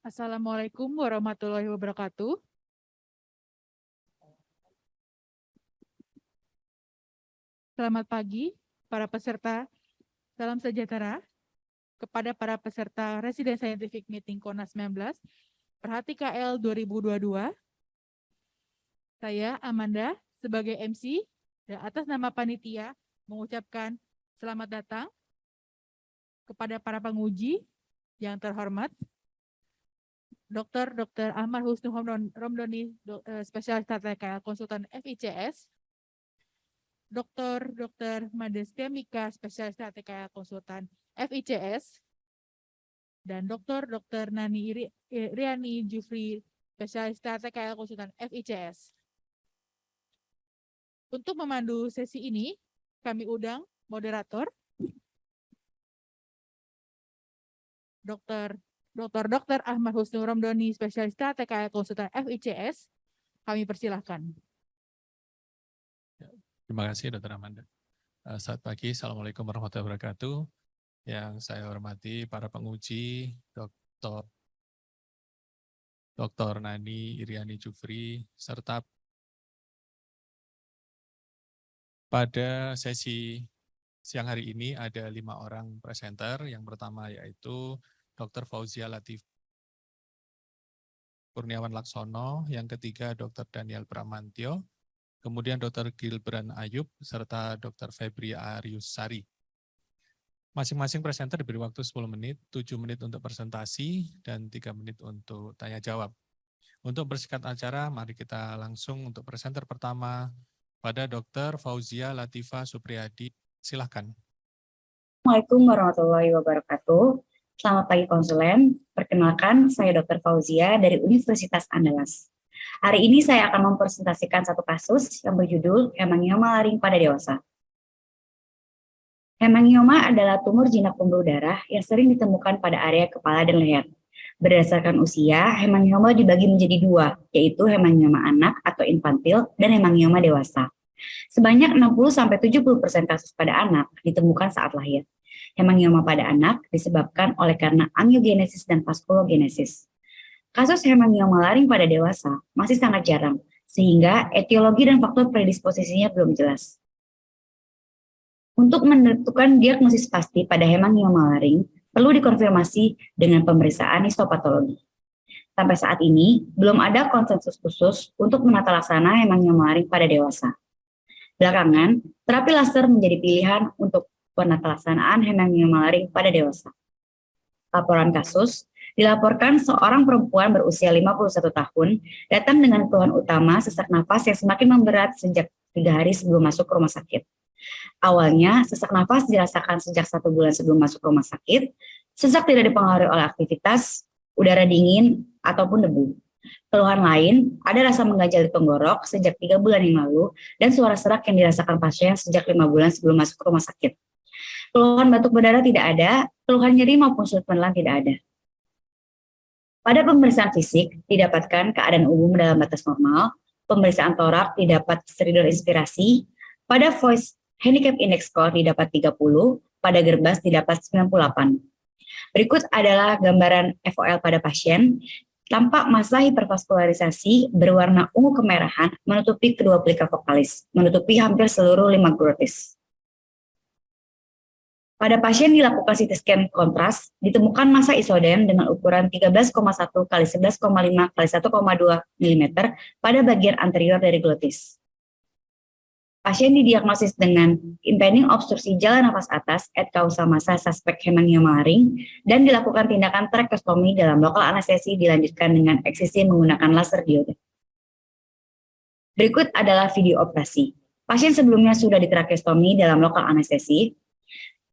Assalamualaikum warahmatullahi wabarakatuh. Selamat pagi, para peserta. Salam sejahtera kepada para peserta Resident Scientific Meeting KONAS 19, Perhati KL 2022. Saya Amanda sebagai MC dan atas nama panitia mengucapkan selamat datang kepada para penguji yang terhormat. Dr. Ahmad Husnu Romdoni, spesialis tata KL konsultan FICS. Dr. Madestia Mika, spesialis TKL konsultan FICS, dan Dr. Nani Riani Jufri, spesialis TKL konsultan FICS. Untuk memandu sesi ini, kami undang moderator, Dr. Ahmad Husnu Romdoni, spesialis TKL konsultan FICS. Kami persilahkan. Terima kasih Dr. Amanda. Selamat pagi, Assalamualaikum warahmatullahi wabarakatuh. Yang saya hormati para penguji, Dr. Nani Iriani Jufri, serta pada sesi siang hari ini ada 5 orang presenter. Yang pertama yaitu Dr. Fauzia Latif Kurniawan Laksono, yang ketiga Dr. Daniel Bramantyo, kemudian Dr. Gilbran Ayub, serta Dr. Febri Ariussari. Masing-masing presenter diberi waktu 10 menit, 7 menit untuk presentasi, dan 3 menit untuk tanya jawab. Untuk bersingkat acara, mari kita langsung untuk presenter pertama pada Dr. Fauzia Latifa Supriyadi. Silakan. Assalamualaikum warahmatullahi wabarakatuh. Selamat pagi konsulen. Perkenalkan, saya Dr. Fauzia dari Universitas Andalas. Hari ini saya akan mempresentasikan satu kasus yang berjudul hemangioma laring pada dewasa. Hemangioma adalah tumor jinak pembuluh darah yang sering ditemukan pada area kepala dan leher. Berdasarkan usia, hemangioma dibagi menjadi 2, yaitu hemangioma anak atau infantil dan hemangioma dewasa. Sebanyak 60-70% kasus pada anak ditemukan saat lahir. Hemangioma pada anak disebabkan oleh karena angiogenesis dan vaskulogenesis. Kasus hemangioma laring pada dewasa masih sangat jarang, sehingga etiologi dan faktor predisposisinya belum jelas. Untuk menentukan diagnosis pasti pada hemangioma laring, perlu dikonfirmasi dengan pemeriksaan histopatologi. Sampai saat ini, belum ada konsensus khusus untuk menata laksana hemangioma laring pada dewasa. Belakangan, terapi laser menjadi pilihan untuk penata laksanaan hemangioma laring pada dewasa. Laporan kasus dilaporkan seorang perempuan berusia 51 tahun datang dengan keluhan utama sesak nafas yang semakin memberat sejak 3 hari sebelum masuk ke rumah sakit. Awalnya, sesak nafas dirasakan sejak 1 bulan sebelum masuk rumah sakit. Sesak tidak dipengaruhi oleh aktivitas, udara dingin, ataupun debu. Keluhan lain, ada rasa mengganjal di tenggorok sejak 3 bulan yang lalu, dan suara serak yang dirasakan pasien sejak 5 bulan sebelum masuk ke rumah sakit. Keluhan batuk berdarah tidak ada, keluhan nyeri maupun sulit menelan tidak ada. Pada pemeriksaan fisik, didapatkan keadaan umum dalam batas normal, pemeriksaan torak didapat stridor inspirasi, pada voice handicap index score didapat 30, pada gerbas didapat 98. Berikut adalah gambaran FOL pada pasien. Tampak massa hipervaskularisasi berwarna ungu kemerahan menutupi kedua pelika vokalis, menutupi hampir seluruh limf glutis. Pada pasien dilakukan CT scan kontras, ditemukan massa isoden dengan ukuran 13,1 x 11,5 x 1,2 mm pada bagian anterior dari glutis. Pasien didiagnosis dengan impending obstruksi jalan nafas atas et causa massa suspek hemangioma laring dan dilakukan tindakan tracheostomi dalam lokal anestesi dilanjutkan dengan eksisi menggunakan laser dioda. Berikut adalah video operasi. Pasien sebelumnya sudah ditracheostomi dalam lokal anestesi.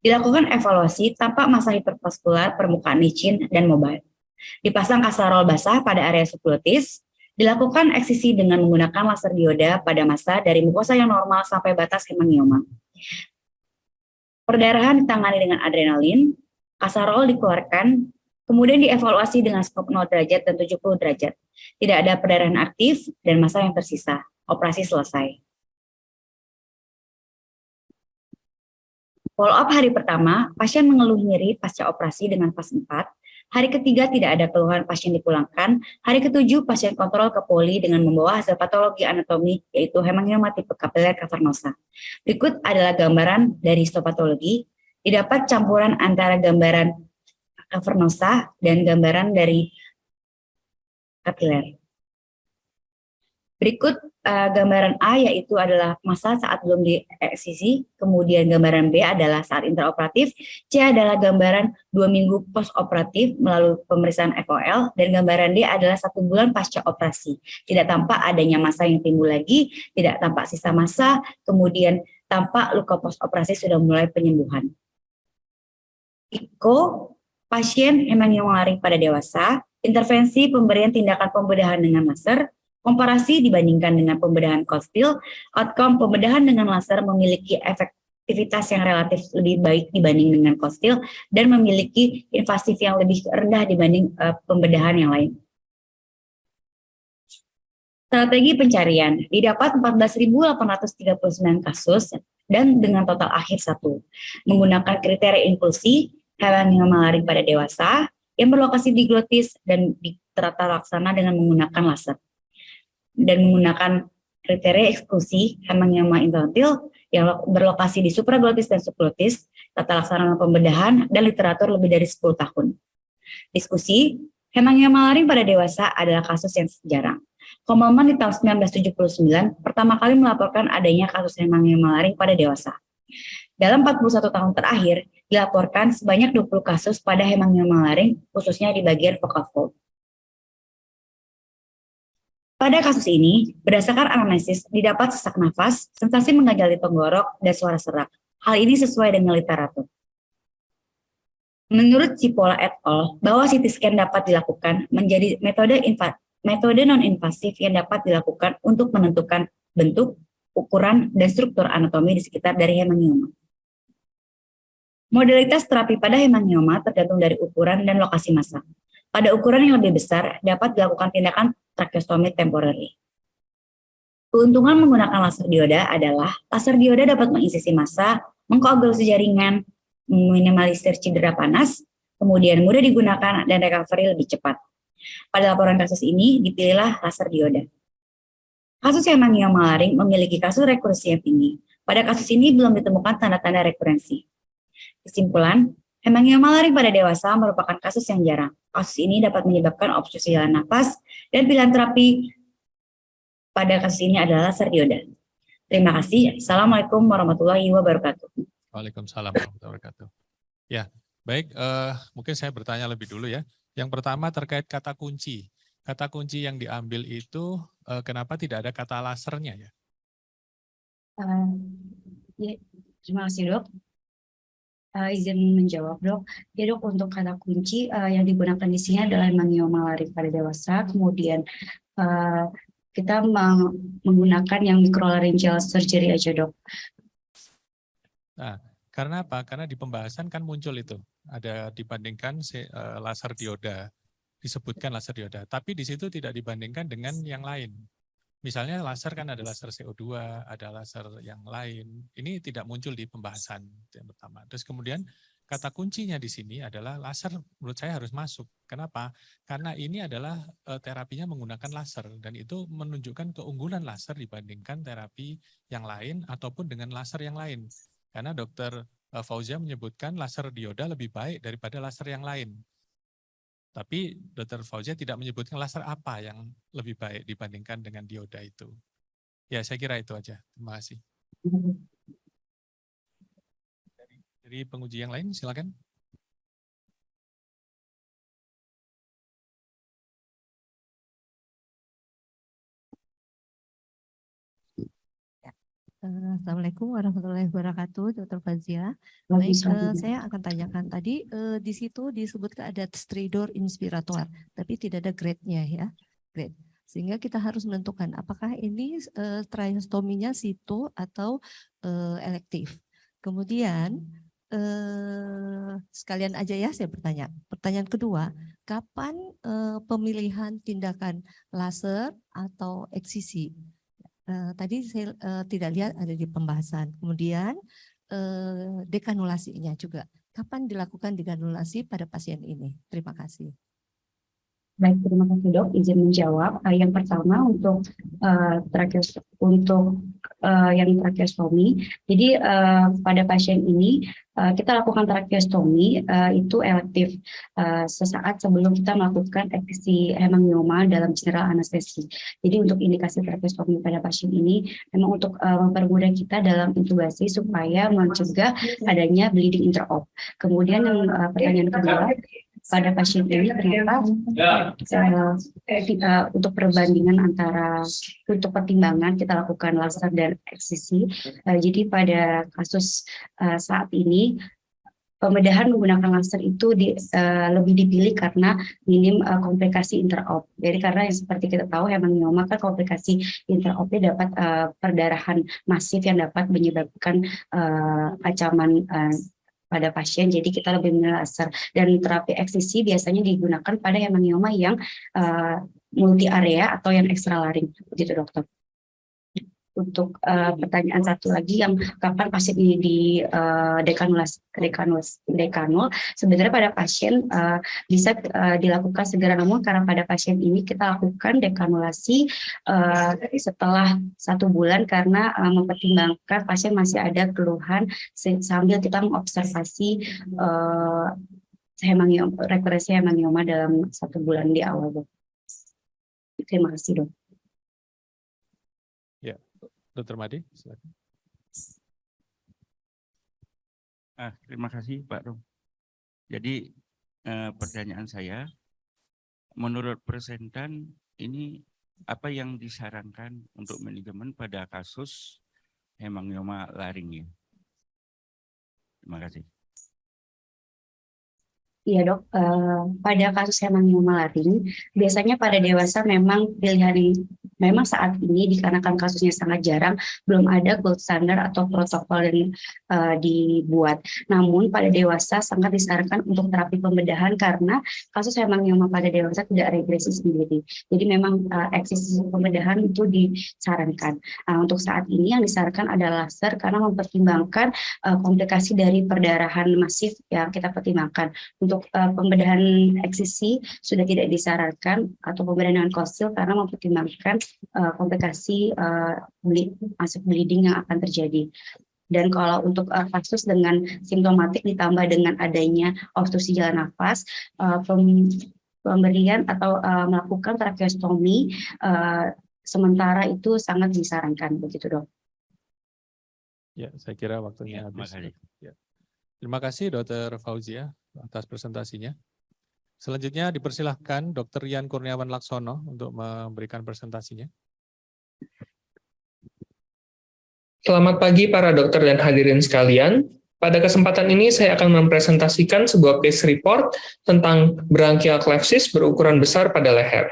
Dilakukan evaluasi tampak massa hipervaskular permukaan licin dan mobile. Dipasang kasarol basah pada area subglutis. Dilakukan eksisi dengan menggunakan laser dioda pada massa dari mukosa yang normal sampai batas hemangioma. Perdarahan ditangani dengan adrenalin, kasarol dikeluarkan, kemudian dievaluasi dengan skop 0 derajat dan 70 derajat. Tidak ada perdarahan aktif dan massa yang tersisa. Operasi selesai. Follow up hari pertama, pasien mengeluh nyeri pasca operasi dengan fase 4. Hari ketiga tidak ada keluhan, pasien dipulangkan. Hari ketujuh pasien kontrol ke poli dengan membawa hasil patologi anatomi yaitu hemangioma tipe kapiler cavernosa. Berikut adalah gambaran dari histopatologi. Didapat campuran antara gambaran cavernosa dan gambaran dari kapiler. Berikut gambaran A yaitu adalah masa saat belum dieksisi, kemudian gambaran B adalah saat intraoperatif, C adalah gambaran 2 minggu postoperatif melalui pemeriksaan FOL, dan gambaran D adalah 1 bulan pasca operasi. Tidak tampak adanya massa yang timbul lagi, tidak tampak sisa massa, kemudian tampak luka postoperasi sudah mulai penyembuhan. IKO, pasien hemangioma malaring pada dewasa, intervensi pemberian tindakan pembedahan dengan laser, komparasi dibandingkan dengan pembedahan cold steel, outcome pembedahan dengan laser memiliki efektivitas yang relatif lebih baik dibanding dengan cold steel dan memiliki invasif yang lebih rendah dibanding pembedahan yang lain. Strategi pencarian, didapat 14.839 kasus dan dengan total akhir 1. Menggunakan kriteria inklusi, hemangioma malaring pada dewasa yang berlokasi di glotis dan ditata laksana dengan menggunakan laser. Dan menggunakan kriteria eksklusi hemangioma infantil yang berlokasi di supraglotis dan subglotis, tata laksana pembedahan, dan literatur lebih dari 10 tahun. Diskusi, hemangioma malaring pada dewasa adalah kasus yang jarang. Kommelman di tahun 1979 pertama kali melaporkan adanya kasus hemangioma malaring pada dewasa. Dalam 41 tahun terakhir, dilaporkan sebanyak 20 kasus pada hemangioma malaring, khususnya di bagian vocal fold. Pada kasus ini, berdasarkan anamnesis, didapat sesak nafas, sensasi mengganjal di tenggorok, dan suara serak. Hal ini sesuai dengan literatur. Menurut Cipolla et al., bahwa CT scan dapat dilakukan menjadi metode non-invasif yang dapat dilakukan untuk menentukan bentuk, ukuran, dan struktur anatomi di sekitar dari hemangioma. Modalitas terapi pada hemangioma tergantung dari ukuran dan lokasi massa. Pada ukuran yang lebih besar, dapat dilakukan tindakan tracheostomy temporary. Keuntungan menggunakan laser dioda adalah laser dioda dapat menginsisi massa, mengkoagulasi jaringan, meminimalisir cedera panas, kemudian mudah digunakan dan recovery lebih cepat. Pada laporan kasus ini, dipilihlah laser dioda. Kasus hemangioma malaring memiliki kasus rekursi yang tinggi. Pada kasus ini belum ditemukan tanda-tanda rekurensi. Kesimpulan, hemangioma malaring pada dewasa merupakan kasus yang jarang. Kasus ini dapat menyebabkan obstruksi saluran nafas dan pilihan terapi pada kasus ini adalah laser dioda. Terima kasih. Assalamualaikum warahmatullahi wabarakatuh. Waalaikumsalam warahmatullahi wabarakatuh. Ya, baik. Mungkin saya bertanya lebih dulu ya. Yang pertama terkait kata kunci. Kata kunci yang diambil itu kenapa tidak ada kata lasernya ya? Ya, terima kasih dok. Izin menjawab dok. Ya dok, untuk kata kunci yang digunakan di sini adalah hemangioma malaring pada dewasa. Kemudian kita menggunakan yang microlaryngeal surgery aja dok. Nah, karena apa? Karena di pembahasan kan muncul itu ada dibandingkan laser dioda, disebutkan laser dioda. Tapi di situ tidak dibandingkan dengan yang lain. Misalnya laser kan ada laser CO2, ada laser yang lain. Ini tidak muncul di pembahasan yang pertama. Terus kemudian kata kuncinya di sini adalah laser menurut saya harus masuk. Kenapa? Karena ini adalah terapinya menggunakan laser dan itu menunjukkan keunggulan laser dibandingkan terapi yang lain ataupun dengan laser yang lain. Karena Dr. Fauzia menyebutkan laser dioda lebih baik daripada laser yang lain. Tapi Dr. Fauzia tidak menyebutkan laser apa yang lebih baik dibandingkan dengan dioda itu. Ya, saya kira itu aja. Terima kasih. Dari penguji yang lain, silakan. Assalamualaikum warahmatullahi wabarakatuh, Dr. Fazia. Baik, saya akan tanyakan tadi di situ disebutkan ada stridor inspirator, tapi tidak ada grade-nya ya, grade. Sehingga kita harus menentukan apakah ini tracheostominya situ atau elektif. Kemudian sekalian aja ya saya bertanya. Pertanyaan kedua, kapan pemilihan tindakan laser atau eksisi? Tadi saya tidak lihat ada di pembahasan. Kemudian dekanulasinya juga. kapan dilakukan digranulasi pada pasien ini? Terima kasih. Baik, terima kasih dok. Izin menjawab. Yang pertama untuk yang tracheostomi. Jadi pada pasien ini kita lakukan tracheostomi itu elektif sesaat sebelum kita melakukan eksisi hemangioma dalam general anestesi. Jadi untuk indikasi tracheostomi pada pasien ini memang untuk mempermudah kita dalam intubasi supaya mencegah adanya bleeding interop. Kemudian yang pertanyaan kedua, pada pasien ini ternyata untuk perbandingan antara untuk pertimbangan kita lakukan laser dan eksisi. Jadi pada kasus saat ini pembedahan menggunakan laser itu lebih dipilih karena minim komplikasi interop. Jadi karena yang seperti kita tahu hemangioma kan komplikasi interopnya dapat perdarahan masif yang dapat menyebabkan ancaman pada pasien, jadi kita lebih memilih laser. Dan terapi eksisi biasanya digunakan pada hemangioma yang multi area atau yang ekstralaring, begitu dokter. Untuk pertanyaan satu lagi yang kapan pasien ini di dekanul, sebenarnya pada pasien bisa dilakukan segera, namun karena pada pasien ini kita lakukan dekanulasi setelah 1 bulan karena mempertimbangkan pasien masih ada keluhan sambil kita mengobservasi rekurrensi hemangioma dalam 1 bulan di awal. Terima kasih dok. Dr. Madi, silakan. Terima kasih Pak Rum. Jadi pertanyaan saya, menurut presenten ini apa yang disarankan untuk manajemen pada kasus hemangioma laring? Terima kasih. Iya dok, pada kasus hemangioma laring, biasanya pada dewasa memang pilihan memang saat ini dikarenakan kasusnya sangat jarang, belum ada gold standard atau protokol yang dibuat. Namun pada dewasa sangat disarankan untuk terapi pembedahan karena kasus hemangioma pada dewasa tidak regresi sendiri. Jadi memang eksisi pembedahan itu disarankan. Untuk saat ini yang disarankan adalah laser karena mempertimbangkan komplikasi dari perdarahan masif yang kita pertimbangkan. Untuk pembedahan eksisi sudah tidak disarankan atau pembedahan dengan kosil karena mempertimbangkan komplikasi masuk bleeding yang akan terjadi. Dan kalau untuk kasus dengan simptomatik ditambah dengan adanya obstruksi jalan nafas, pemberian atau melakukan tracheostomi sementara itu sangat disarankan, begitu dok. Ya, saya kira waktunya habis. Ya. Terima kasih Dr. Fauzia atas presentasinya. Selanjutnya dipersilahkan Dr. Rian Kurniawan Laksono untuk memberikan presentasinya. Selamat pagi para dokter dan hadirin sekalian. Pada kesempatan ini saya akan mempresentasikan sebuah case report tentang branchial clefsis berukuran besar pada leher.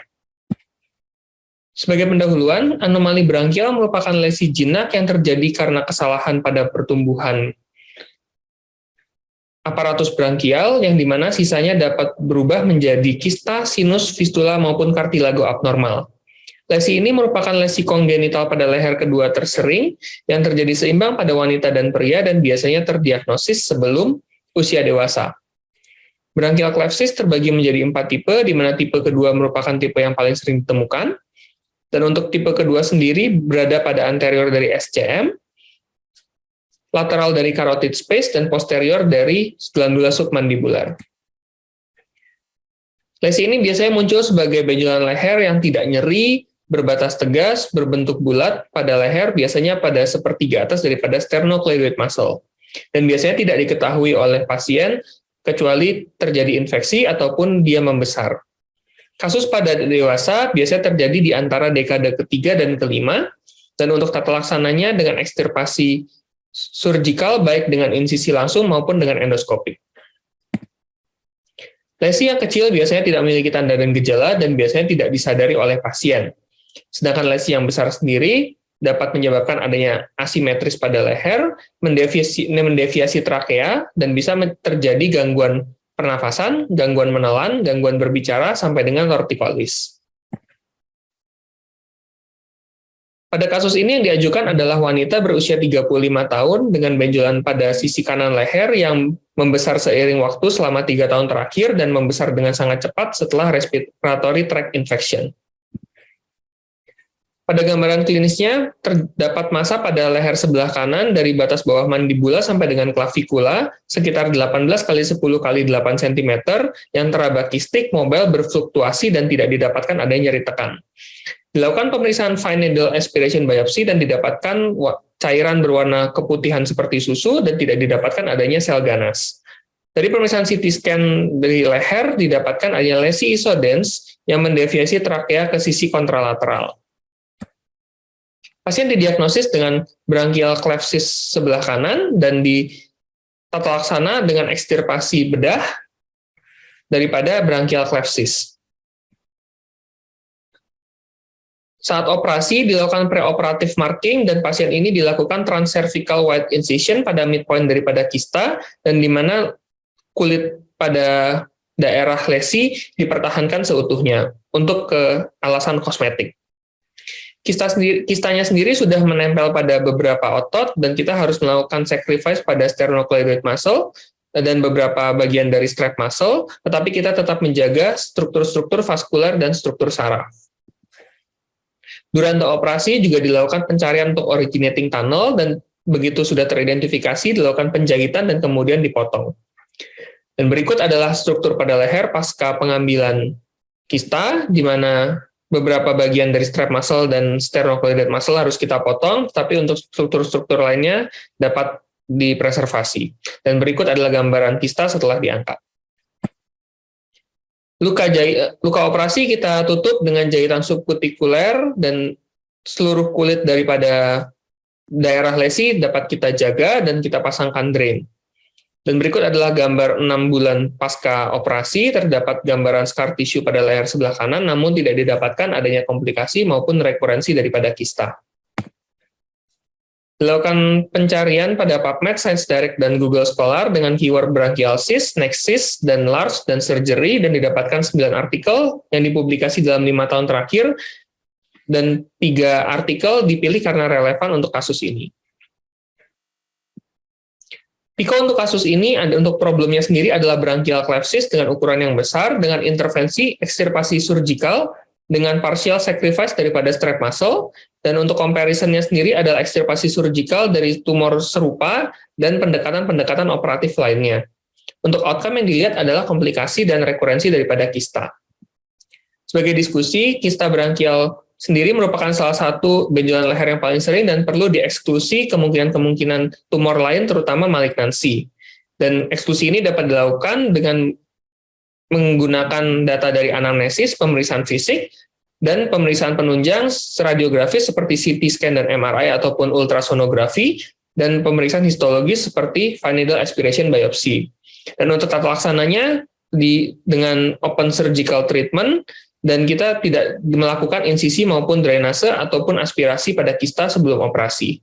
Sebagai pendahuluan, anomali branchial merupakan lesi jinak yang terjadi karena kesalahan pada pertumbuhan aparatus branchial yang dimana sisanya dapat berubah menjadi kista, sinus, fistula, maupun kartilago abnormal. Lesi ini merupakan lesi kongenital pada leher kedua tersering yang terjadi seimbang pada wanita dan pria dan biasanya terdiagnosis sebelum usia dewasa. Branchial clefsis terbagi menjadi 4 tipe, di mana tipe kedua merupakan tipe yang paling sering ditemukan. Dan untuk tipe kedua sendiri berada pada anterior dari SCM, lateral dari carotid space, dan posterior dari glandula submandibular. Lesi ini biasanya muncul sebagai benjolan leher yang tidak nyeri, berbatas tegas, berbentuk bulat pada leher, biasanya pada sepertiga atas daripada sternocleidoid muscle. Dan biasanya tidak diketahui oleh pasien, kecuali terjadi infeksi ataupun dia membesar. Kasus pada dewasa biasanya terjadi di antara dekade ketiga dan kelima, dan untuk tata laksananya dengan ekstirpasi surgikal baik dengan insisi langsung maupun dengan endoskopik. Lesi yang kecil biasanya tidak memiliki tanda dan gejala dan biasanya tidak disadari oleh pasien. Sedangkan lesi yang besar sendiri dapat menyebabkan adanya asimetris pada leher, mendeviasi trakea, dan bisa terjadi gangguan pernafasan, gangguan menelan, gangguan berbicara, sampai dengan tortikolis. Pada kasus ini yang diajukan adalah wanita berusia 35 tahun dengan benjolan pada sisi kanan leher yang membesar seiring waktu selama 3 tahun terakhir dan membesar dengan sangat cepat setelah respiratory tract infection. Pada gambaran klinisnya, terdapat massa pada leher sebelah kanan dari batas bawah mandibula sampai dengan klavikula, sekitar 18 kali 10 kali 8 cm, yang teraba kistik, mobile, berfluktuasi, dan tidak didapatkan adanya nyeri tekan. Dilakukan pemeriksaan fine needle aspiration biopsi dan didapatkan cairan berwarna keputihan seperti susu dan tidak didapatkan adanya sel ganas. Dari pemeriksaan CT scan dari leher, didapatkan adanya lesi isodens yang mendeviasi trakea ke sisi kontralateral. Pasien didiagnosis dengan branchial clefts sebelah kanan dan ditata laksana dengan ekstirpasi bedah daripada branchial clefts. Saat operasi dilakukan preoperatif marking dan pasien ini dilakukan transcervical wide incision pada midpoint daripada kista dan di mana kulit pada daerah lesi dipertahankan seutuhnya untuk ke alasan kosmetik. Kistanya sendiri sudah menempel pada beberapa otot dan kita harus melakukan sacrifice pada sternocleidoid muscle dan beberapa bagian dari strap muscle, tetapi kita tetap menjaga struktur-struktur vaskular dan struktur saraf. Durante operasi juga dilakukan pencarian untuk originating tunnel dan begitu sudah teridentifikasi dilakukan penjahitan dan kemudian dipotong. Dan berikut adalah struktur pada leher pasca pengambilan kista, di mana beberapa bagian dari strap muscle dan sternocleidoid muscle harus kita potong, tapi untuk struktur-struktur lainnya dapat dipreservasi. Dan berikut adalah gambaran kista setelah diangkat. Luka operasi kita tutup dengan jahitan subkutikuler dan seluruh kulit daripada daerah lesi dapat kita jaga dan kita pasangkan drain. Dan berikut adalah gambar 6 bulan pasca operasi, terdapat gambaran scar tissue pada leher sebelah kanan, namun tidak didapatkan adanya komplikasi maupun rekurensi daripada kista. Dilakukan pencarian pada PubMed, Science Direct, dan Google Scholar dengan keyword branchial cyst, neck cyst, dan large, dan surgery, dan didapatkan 9 artikel yang dipublikasi dalam 5 tahun terakhir, dan 3 artikel dipilih karena relevan untuk kasus ini. Piko untuk kasus ini, untuk problemnya sendiri adalah branchial cleft cyst dengan ukuran yang besar, dengan intervensi ekstirpasi surgical, dengan partial sacrifice daripada strap muscle, dan untuk comparisonnya sendiri adalah ekstirpasi surgical dari tumor serupa, dan pendekatan-pendekatan operatif lainnya. Untuk outcome yang dilihat adalah komplikasi dan rekurensi daripada kista. Sebagai diskusi, kista branchial sendiri merupakan salah satu benjolan leher yang paling sering dan perlu dieksklusi kemungkinan-kemungkinan tumor lain, terutama malignansi. Dan eksklusi ini dapat dilakukan dengan menggunakan data dari anamnesis, pemeriksaan fisik, dan pemeriksaan penunjang radiografis seperti CT scan dan MRI ataupun ultrasonografi, dan pemeriksaan histologis seperti fine needle aspiration biopsi. Dan untuk tata laksananya dengan open surgical treatment, dan kita tidak melakukan insisi maupun drainase ataupun aspirasi pada kista sebelum operasi.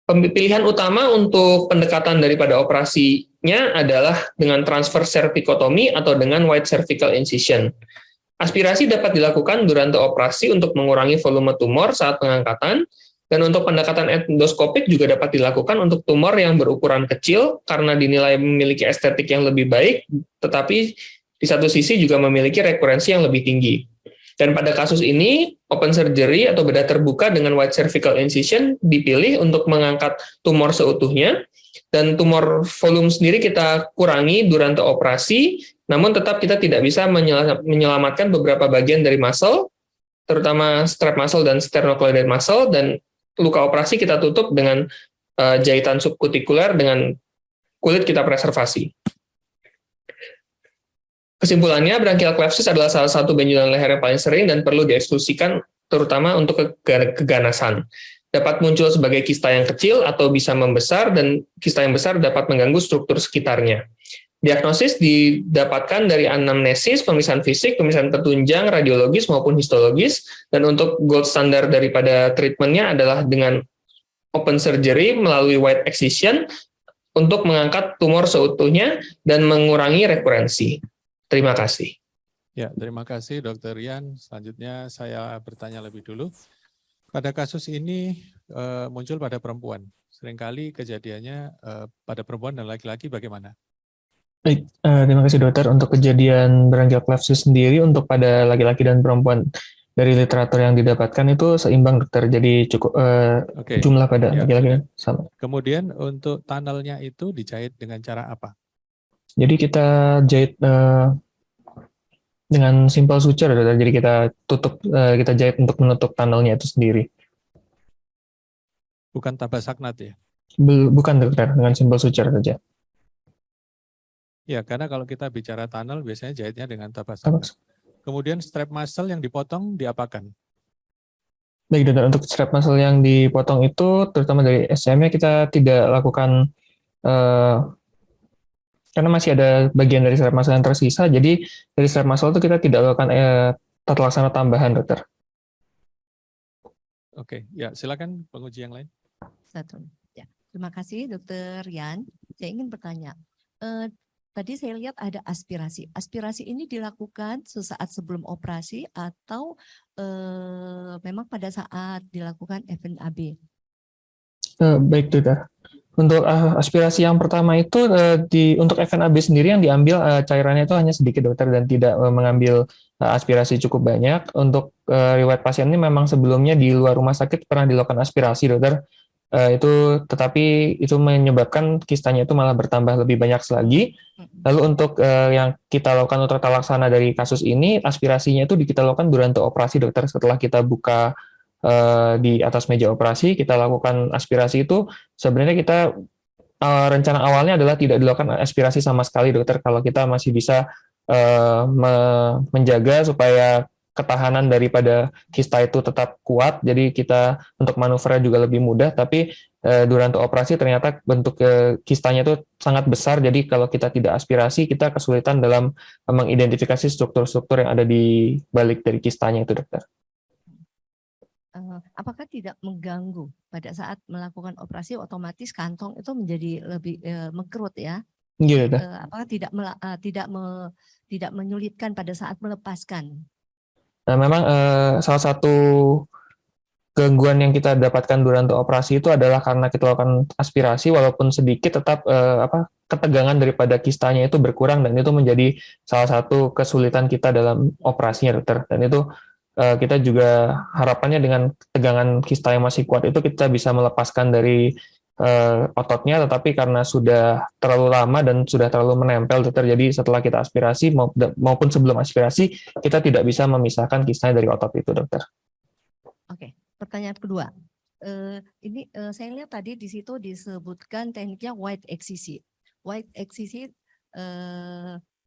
Pilihan utama untuk pendekatan daripada operasinya adalah dengan transfer cervicotomy atau dengan wide cervical incision. Aspirasi dapat dilakukan durante operasi untuk mengurangi volume tumor saat pengangkatan, dan untuk pendekatan endoskopik juga dapat dilakukan untuk tumor yang berukuran kecil karena dinilai memiliki estetik yang lebih baik, tetapi di satu sisi juga memiliki rekurensi yang lebih tinggi. Dan pada kasus ini, open surgery atau bedah terbuka dengan wide cervical incision dipilih untuk mengangkat tumor seutuhnya, dan tumor volume sendiri kita kurangi durante operasi, namun tetap kita tidak bisa menyelamatkan beberapa bagian dari muscle, terutama strap muscle dan sternocleidoid muscle, dan luka operasi kita tutup dengan jahitan subkutikuler dengan kulit kita preservasi. Kesimpulannya, branchial cleft cyst adalah salah satu benjolan leher yang paling sering dan perlu dieksklusikan terutama untuk keganasan. Dapat muncul sebagai kista yang kecil atau bisa membesar, dan kista yang besar dapat mengganggu struktur sekitarnya. Diagnosis didapatkan dari anamnesis, pemeriksaan fisik, pemeriksaan penunjang, radiologis maupun histologis, dan untuk gold standar daripada treatmentnya adalah dengan open surgery melalui wide excision untuk mengangkat tumor seutuhnya dan mengurangi rekurensi. Terima kasih. Ya, terima kasih Dr. Rian. Selanjutnya saya bertanya lebih dulu. Pada kasus ini muncul pada perempuan. Seringkali kejadiannya pada perempuan dan laki-laki bagaimana? Baik, terima kasih dokter. Untuk kejadian branchial plexus sendiri untuk pada laki-laki dan perempuan dari literatur yang didapatkan itu seimbang dokter. Jadi cukup Oke. jumlah pada Ya, laki-laki sama. Kemudian untuk tunnelnya itu dijahit dengan cara apa? Jadi kita jahit dengan simple suture dokter. Jadi kita tutup, kita jahit untuk menutup tunnelnya itu sendiri. Bukan tabas saknat ya? Bukan dokter, dengan simple suture saja. Ya, karena kalau kita bicara tunnel biasanya jahitnya dengan tabas saknat. Kemudian strap muscle yang dipotong diapakan? Baik dokter, untuk strap muscle yang dipotong itu terutama dari SM-nya kita tidak lakukan karena masih ada bagian dari strap muscle yang tersisa, jadi dari strap muscle itu kita tidak lakukan tata laksana tambahan dokter. Oke, ya silakan penguji yang lain. Satu. Ya, terima kasih Dokter Yan. Saya ingin bertanya. Tadi saya lihat ada aspirasi. Aspirasi ini dilakukan sesaat sebelum operasi atau memang pada saat dilakukan FNAB? Baik dokter. Untuk aspirasi yang pertama itu untuk FNAB sendiri yang diambil cairannya itu hanya sedikit dokter dan tidak mengambil aspirasi cukup banyak. Untuk riwayat pasien ini memang sebelumnya di luar rumah sakit pernah dilakukan aspirasi dokter. Tetapi itu menyebabkan kistanya itu malah bertambah lebih banyak lagi. Lalu untuk yang kita lakukan untuk tata laksana dari kasus ini, aspirasinya itu kita lakukan durante operasi dokter. Setelah kita buka di atas meja operasi, kita lakukan aspirasi itu. Sebenarnya kita rencana awalnya adalah tidak dilakukan aspirasi sama sekali dokter, kalau kita masih bisa menjaga supaya ketahanan daripada kista itu tetap kuat, jadi kita untuk manuvernya juga lebih mudah, tapi durante operasi ternyata bentuk kistanya itu sangat besar, jadi kalau kita tidak aspirasi, kita kesulitan dalam mengidentifikasi struktur-struktur yang ada di balik dari kistanya itu dokter. Apakah tidak mengganggu pada saat melakukan operasi otomatis kantong itu menjadi lebih mengkerut ya? Gitu. Apakah tidak menyulitkan pada saat melepaskan? Nah, memang salah satu gangguan yang kita dapatkan durante operasi itu adalah karena kita lakukan aspirasi, walaupun sedikit tetap ketegangan daripada kistanya itu berkurang, dan itu menjadi salah satu kesulitan kita dalam operasinya dokter. Dan itu kita juga harapannya dengan tegangan kista yang masih kuat itu kita bisa melepaskan dari ototnya, tetapi karena sudah terlalu lama dan sudah terlalu menempel dokter, jadi setelah kita aspirasi maupun sebelum aspirasi kita tidak bisa memisahkan kistanya dari otot itu dokter. Oke, pertanyaan kedua. Ini saya lihat tadi di situ disebutkan tekniknya white excisi. White excisi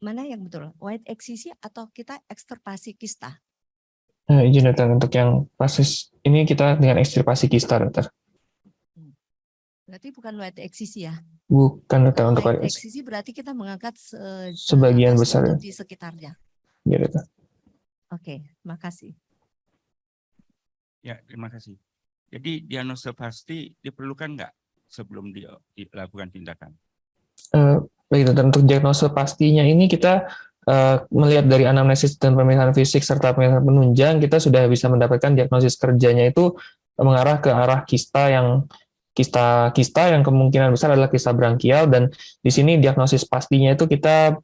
mana yang betul? White excisi atau kita ekstirpasi kista? Izin dokter, untuk yang kasus ini kita dengan ekstirpasi kista dokter. Berarti bukan white excisi ya? Bukan dokter, untuk white excisi berarti kita mengangkat sebagian besar di sekitarnya. Ya dokter. Oke, makasih. Ya, terima kasih. Jadi diagnosa pasti diperlukan nggak sebelum dilakukan tindakan? Baik dokter, untuk diagnosa pastinya ini kita melihat dari anamnesis dan pemeriksaan fisik serta pemeriksaan penunjang, kita sudah bisa mendapatkan diagnosis kerjanya itu mengarah ke arah kista yang kemungkinan besar adalah kista branchial, dan di sini diagnosis pastinya itu kita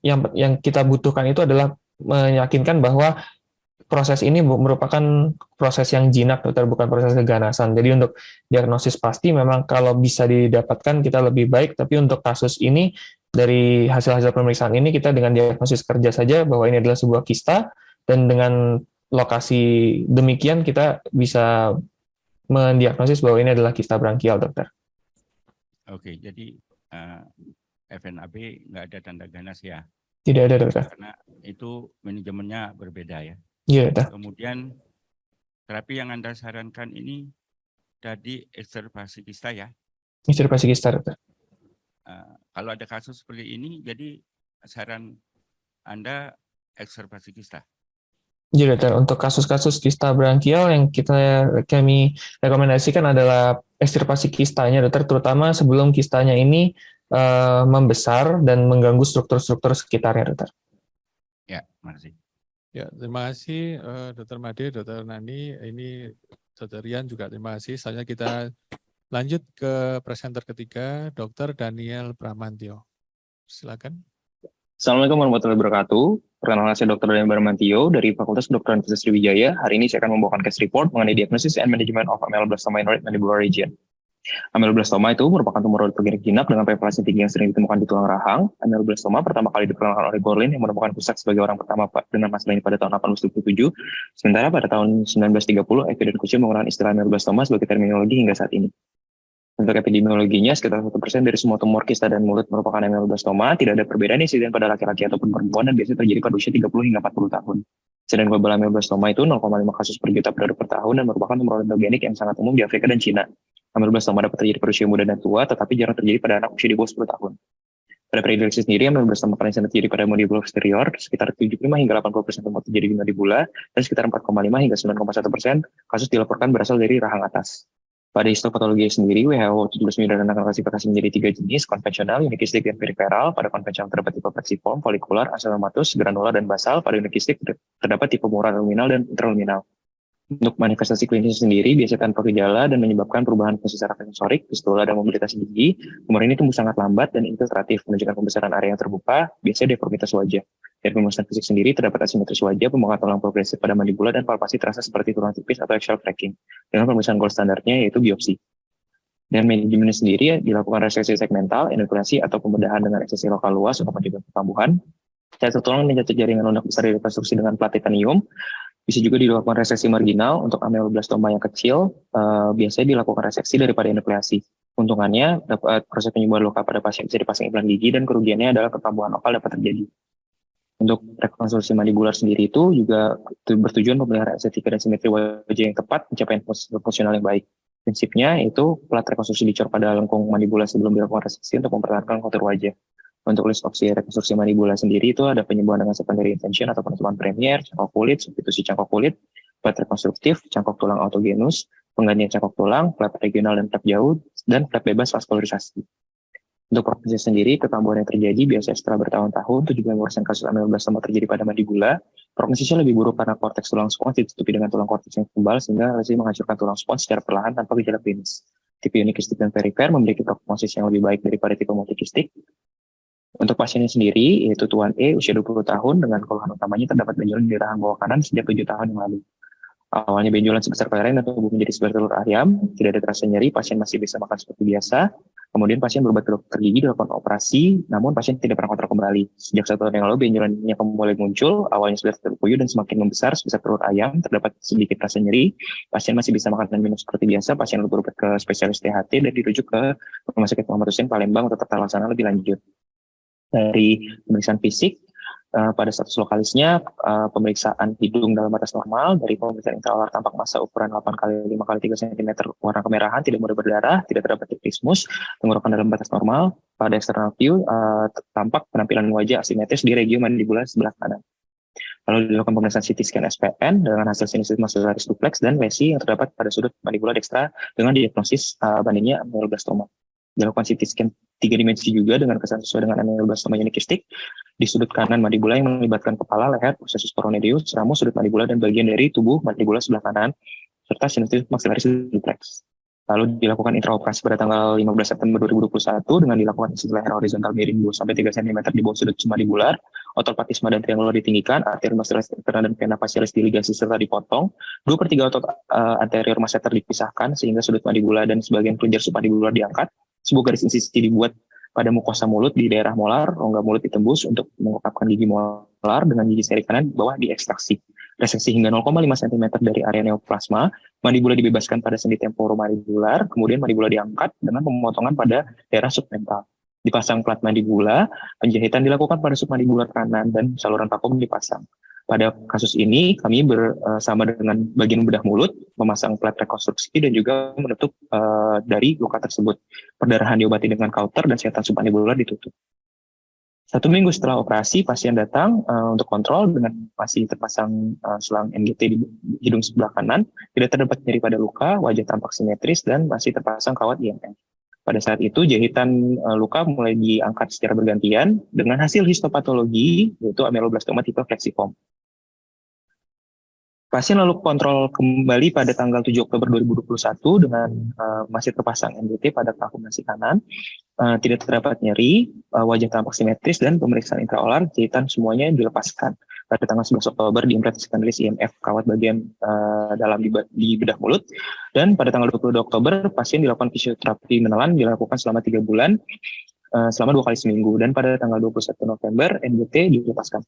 yang kita butuhkan itu adalah meyakinkan bahwa proses ini merupakan proses yang jinak dokter, bukan proses keganasan. Jadi untuk diagnosis pasti memang kalau bisa didapatkan kita lebih baik, tapi untuk kasus ini dari hasil-hasil pemeriksaan ini kita dengan diagnosis kerja saja bahwa ini adalah sebuah kista, dan dengan lokasi demikian kita bisa mendiagnosis bahwa ini adalah kista branchial dokter. Oke, jadi FNAB nggak ada tanda ganas ya? Tidak ada dokter. Karena itu manajemennya berbeda ya. Iya dokter. Kemudian terapi yang Anda sarankan ini tadi ekstirpasi kista ya? Ekstirpasi kista dokter. Kalau ada kasus seperti ini, jadi saran Anda ekstirpasi kista? Jadi dokter, untuk kasus-kasus kista branchial yang kami rekomendasikan adalah ekstirpasi kistanya dokter, terutama sebelum kistanya ini membesar dan mengganggu struktur-struktur sekitarnya dokter. Ya, makasih. Ya, terima kasih Dr. Made, Dr. Nani. Ini Dr. Rian juga terima kasih. Selanjutnya kita lanjut ke presenter ketiga, Dr. Daniel Bramantio. Silakan. Assalamualaikum warahmatullahi wabarakatuh. Perkenalkan saya Dr. Daniel Bramantio dari Fakultas Kedokteran Universitas Sriwijaya. Hari ini saya akan membawakan case report mengenai diagnosis and management of ameloblastoma in right mandibular region. Ameloblastoma itu merupakan tumor autogenik jinak dengan prevalensi tinggi yang sering ditemukan di tulang rahang. Ameloblastoma pertama kali diperkenalkan oleh Gorlin yang menemukan pusat sebagai orang pertama dengan masalah ini pada tahun 1877. Sementara pada tahun 1930, Evi dan Kuchel menggunakan istilah ameloblastoma sebagai terminologi hingga saat ini. Untuk epidemiologinya, sekitar 1% dari semua tumor kista dan mulut merupakan ameloblastoma. Tidak ada perbedaan insiden pada laki-laki ataupun perempuan dan biasanya terjadi pada usia 30 hingga 40 tahun. Sedangkan global ameloblastoma itu 0,5 kasus per juta per tahun dan merupakan tumor autogenik yang sangat umum di Afrika dan Cina. Ameloblastoma dapat terjadi pada usia muda dan tua, tetapi jarang terjadi pada anak usia di bawah 10 tahun. Pada prediksi sendiri, ameloblastoma paling sering terjadi pada mandibula posterior, sekitar 75 hingga 80% tumor terjadi di mandibula, dan sekitar 4,5 hingga 9,1% kasus dilaporkan berasal dari rahang atas. Pada histopatologi sendiri, WHO 17 menyederhanakan klasifikasi menjadi 3 jenis, konvensional, unikistik, dan periferal. Pada konvensional terdapat tipe plexiform, folikular, acelematus, granular, dan basal. Pada unikistik terdapat tipe mural luminal dan intraluminal. Untuk manifestasi klinis sendiri biasanya tanpa gejala dan menyebabkan perubahan fungsi saraf sensorik, fistula, dan mobilitas gigi. Tumor ini tumbuh sangat lambat dan infiltratif, menunjukkan pembesaran area yang terbuka, biasanya deformitas wajah. Dari pemeriksaan fisik sendiri terdapat asimetris wajah, pembengkakan tulang progresif pada mandibula, dan palpasi terasa seperti tulang tipis atau eggshell cracking. Dengan pemeriksaan gold standarnya yaitu biopsi. Dan manajemen sendiri dilakukan reseksi segmental, enuklasi, atau pembedahan dengan eksesi lokal luas untuk mencegah pertambuhan. Cacat tulang dan cacat jaringan lunak besar direkonstruksi dengan plat titanium. Bisa juga dilakukan reseksi marginal untuk ameloblastoma yang kecil, biasanya dilakukan reseksi daripada enukleasi. Untungannya, dapat proses penyembuhan luka pada pasien bisa dipasang implan gigi dan kerugiannya adalah pertambuhan lokal dapat terjadi. Untuk rekonstruksi mandibular sendiri itu juga bertujuan memelihara estetika dan simetri wajah yang tepat, pencapaian fungsional yang baik. Prinsipnya itu plat rekonstruksi dicor pada lengkung mandibula sebelum dilakukan reseksi untuk mempertahankan kontur wajah. Untuk list opsi rekonstruksi mandibula sendiri itu ada penyembuhan dengan secondary intention atau penutupan premier, cangkok kulit, substitusi cangkok kulit, plat rekonstruktif, cangkok tulang autogenus, penggantian cangkok tulang, plat regional dan plat jauh, dan plat bebas vaskularisasi. Untuk prognosis sendiri, ketambuhan yang terjadi biasanya setelah bertahun-tahun, 75% kasus ameloblastoma terjadi pada mandibula. Prognosisnya lebih buruk karena korteks tulang spons ditutupi dengan tulang korteks yang tebal sehingga lesi menghancurkan tulang spons secara perlahan tanpa gejala klinis. Tipe unikistik dan perifer memiliki prognosis yang lebih baik daripada tipe multikistik. Untuk pasiennya sendiri, yaitu Tuan E, usia 20 tahun, dengan keluhan utamanya terdapat benjolan di rahang bawah kanan sejak 7 tahun yang lalu. Awalnya benjolan sebesar kelereng dan tubuh menjadi seperti telur ayam, tidak ada terasa nyeri, pasien masih bisa makan seperti biasa. Kemudian pasien berobat ke dokter gigi, dilakukan operasi, namun pasien tidak pernah kontrol kembali. Sejak 1 tahun yang lalu, benjolannya mulai muncul, awalnya sudah terpuyuh dan semakin membesar sebesar telur ayam, terdapat sedikit rasa nyeri, pasien masih bisa makan dan minum seperti biasa, pasien lalu berobat ke spesialis THT dan dirujuk ke Rumah Sakit Muhammad Hussein Palembang untuk tetap laksana lebih lanjut. Dari pemeriksaan fisik, pada status lokalisnya, pemeriksaan hidung dalam batas normal, dari pemeriksaan intraoral tampak massa ukuran 8x5x3 cm warna kemerahan, tidak mudah berdarah, tidak terdapat trismus, tenggorokan dalam batas normal. Pada external view, tampak penampilan wajah asimetris di regio mandibula sebelah kanan. Lalu dilakukan pemeriksaan CT scan SPN dengan hasil sinusitis macularis duplex dan lesi yang terdapat pada sudut mandibula dekstra dengan diagnosis bandingnya ameloblastoma. Dilakukan CT scan 3 dimensi juga dengan kesan sesuai dengan ameloblastoma unikistik di sudut kanan mandibula yang melibatkan kepala, leher, processus coronadeus, ramus, sudut mandibula, dan bagian dari tubuh mandibula sebelah kanan, serta sinusitis maxillaris duplex. Lalu dilakukan intraoperasi pada tanggal 15 September 2021 dengan dilakukan insisi leher horizontal miring 2-3 cm di bawah sudut mandibular, otot patisma dan triangular ditinggikan, arterial maxillaris externa dan vena facialis diligasi serta dipotong, 2/3 otot anterior masseter dipisahkan sehingga sudut mandibula dan sebagian kelenjar submandibular diangkat. Sebuah garis insisi dibuat pada mukosa mulut di daerah molar, rongga mulut ditembus untuk mengungkapkan gigi molar dengan gigi seri kanan bawah diekstraksi. Reseksi hingga 0,5 cm dari area neoplasma, mandibula dibebaskan pada sendi temporomandibular, kemudian mandibula diangkat dengan pemotongan pada daerah submental. Dipasang plat mandibula, penjahitan dilakukan pada submandibular kanan dan saluran vakum dipasang. Pada kasus ini, kami bersama dengan bagian bedah mulut, memasang plat rekonstruksi dan juga menutup dari luka tersebut. Perdarahan diobati dengan kauter dan setan submandibular ditutup. 1 minggu setelah operasi, pasien datang untuk kontrol dengan masih terpasang selang NGT di hidung sebelah kanan, tidak terdapat nyeri pada luka, wajah tampak simetris, dan masih terpasang kawat IMF. Pada saat itu, jahitan luka mulai diangkat secara bergantian dengan hasil histopatologi, yaitu ameloblastoma tipe plexiform. Pasien lalu kontrol kembali pada tanggal 7 Oktober 2021 dengan masih terpasang NBT pada kaki nasi kanan, tidak terdapat nyeri, wajah tampak simetris, dan pemeriksaan intraoral jahitan semuanya dilepaskan. Pada tanggal 11 Oktober diimplantasikan list IMF kawat bagian dalam di bedah mulut, dan pada tanggal 22 Oktober pasien dilakukan fisioterapi menelan dilakukan selama 3 bulan, selama 2 kali seminggu, dan pada tanggal 21 November NBT dilepaskan.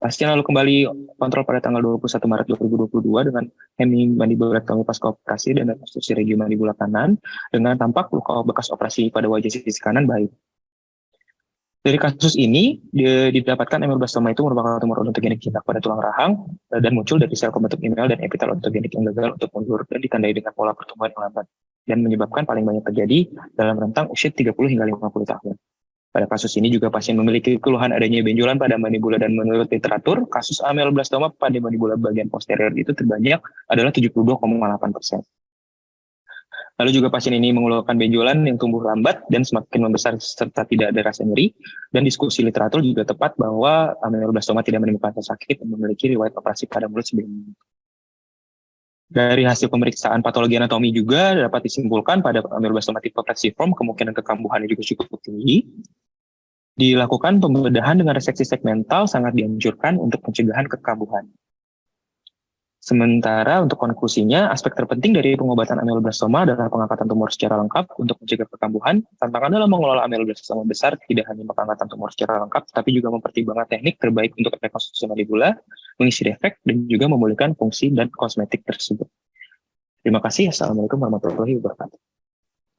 Pasien lalu kembali kontrol pada tanggal 21 Maret 2022 dengan hemimandibulectomy pasca operasi dan rekonstruksi regiomandibula kanan dengan tampak luka bekas operasi pada wajah sisi kanan baik. Dari kasus ini didapatkan ameloblastoma itu merupakan tumor odontogenik jinak pada tulang rahang dan muncul dari sel pembentuk email dan epitel odontogenik yang gagal untuk mundur dan ditandai dengan pola pertumbuhan yang lambat dan menyebabkan paling banyak terjadi dalam rentang usia 30 hingga 50 tahun. Pada kasus ini juga pasien memiliki keluhan adanya benjolan pada mandibula dan menurut literatur, kasus ameloblastoma pada mandibula bagian posterior itu terbanyak adalah 72,8%. Lalu juga pasien ini mengeluarkan benjolan yang tumbuh lambat dan semakin membesar serta tidak ada rasa nyeri. Dan diskusi literatur juga tepat bahwa ameloblastoma tidak menimbulkan rasa sakit dan memiliki riwayat operasi pada mulut sebelumnya. Dari hasil pemeriksaan patologi anatomi juga dapat disimpulkan pada ameloblastoma tipe plexiform kemungkinan kekambuhannya juga cukup tinggi. Dilakukan pembedahan dengan reseksi segmental sangat dianjurkan untuk pencegahan kekambuhan. Sementara untuk konklusinya, aspek terpenting dari pengobatan ameloblastoma adalah pengangkatan tumor secara lengkap untuk mencegah kekambuhan. Tantangan dalam mengelola ameloblastoma besar tidak hanya pengangkatan tumor secara lengkap, tapi juga mempertimbangkan teknik terbaik untuk rekonstruksi mandibula, mengisi defek, dan juga memulihkan fungsi dan kosmetik tersebut. Terima kasih. Assalamualaikum warahmatullahi wabarakatuh.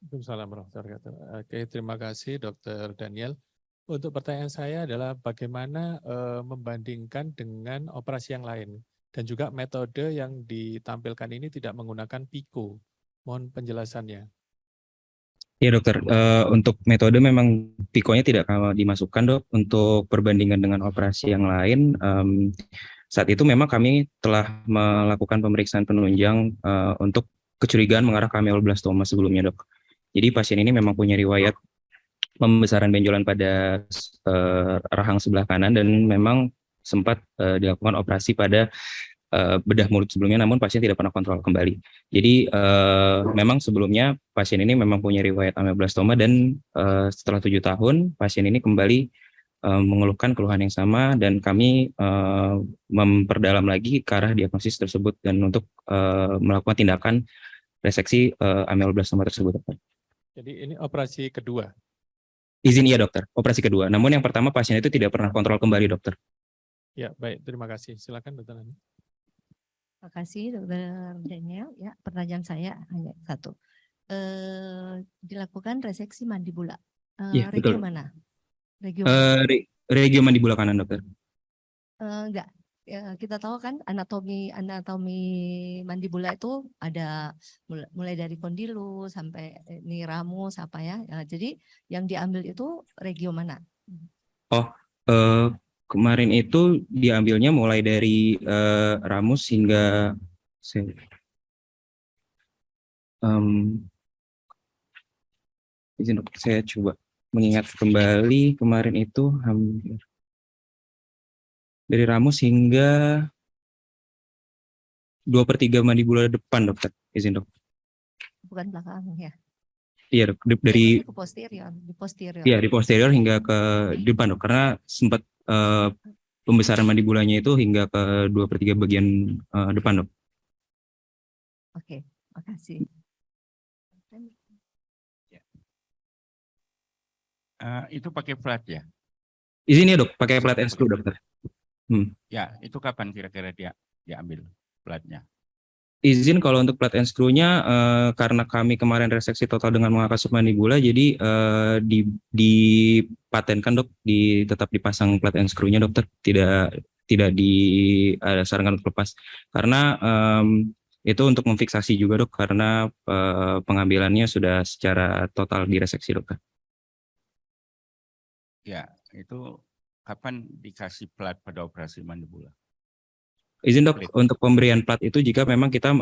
Waalaikumsalam warahmatullahi wabarakatuh. Oke, terima kasih Dr. Daniel. Untuk pertanyaan saya adalah bagaimana membandingkan dengan operasi yang lain dan juga metode yang ditampilkan ini tidak menggunakan PICO. Mohon penjelasannya. Ya dokter, untuk metode memang PICO-nya tidak dimasukkan dok. Untuk perbandingan dengan operasi yang lain, saat itu memang kami telah melakukan pemeriksaan penunjang untuk kecurigaan mengarah ke ameloblastoma sebelumnya dok. Jadi pasien ini memang punya riwayat pembesaran benjolan pada rahang sebelah kanan dan memang sempat dilakukan operasi pada bedah mulut sebelumnya, namun pasien tidak pernah kontrol kembali. Jadi memang sebelumnya pasien ini memang punya riwayat ameloblastoma dan setelah 7 tahun pasien ini kembali mengeluhkan keluhan yang sama dan kami memperdalam lagi ke arah diagnosis tersebut dan untuk melakukan tindakan reseksi ameloblastoma tersebut. Jadi ini operasi kedua. Izin iya dokter, operasi kedua. Namun yang pertama pasien itu tidak pernah kontrol kembali dokter. Ya baik, terima kasih. Silakan dokter Ani. Terima kasih dokter Daniel. Ya, pertanyaan saya hanya satu. Dilakukan reseksi mandibula. Iya Regio betul. mana? Regio mana? Regio mandibula kanan dokter. Enggak. Ya, kita tahu kan anatomi mandibula itu ada mulai dari kondilus sampai ini ramus apa ya. Jadi yang diambil itu regio mana? Oh, kemarin itu diambilnya mulai dari ramus hingga izin dokter, saya coba mengingat kembali kemarin itu hampir dari ramus hingga 2/3 mandibula depan dokter, izin dok. Bukan belakang ya. Iya dok, dari ke posterior, di posterior. Iya di posterior hingga ke depan dok, karena sempat pembesaran mandibulanya itu hingga ke 2/3 bagian depan dok. Oke, makasih. Itu pakai plat ya? Izin ya dok, pakai plat and screw dokter. Ya, itu kapan kira-kira dia diambil platnya? Izin kalau untuk plat and screw-nya karena kami kemarin reseksi total dengan mengangkat submandibula, jadi dipatenkan dok, tetap dipasang plat and screw-nya dokter, tidak disarankan untuk lepas karena itu untuk memfiksasi juga dok, karena pengambilannya sudah secara total direseksi dokter. Ya, itu kapan dikasih plat pada operasi mandibula? Izin dok, untuk pemberian plat itu jika memang kita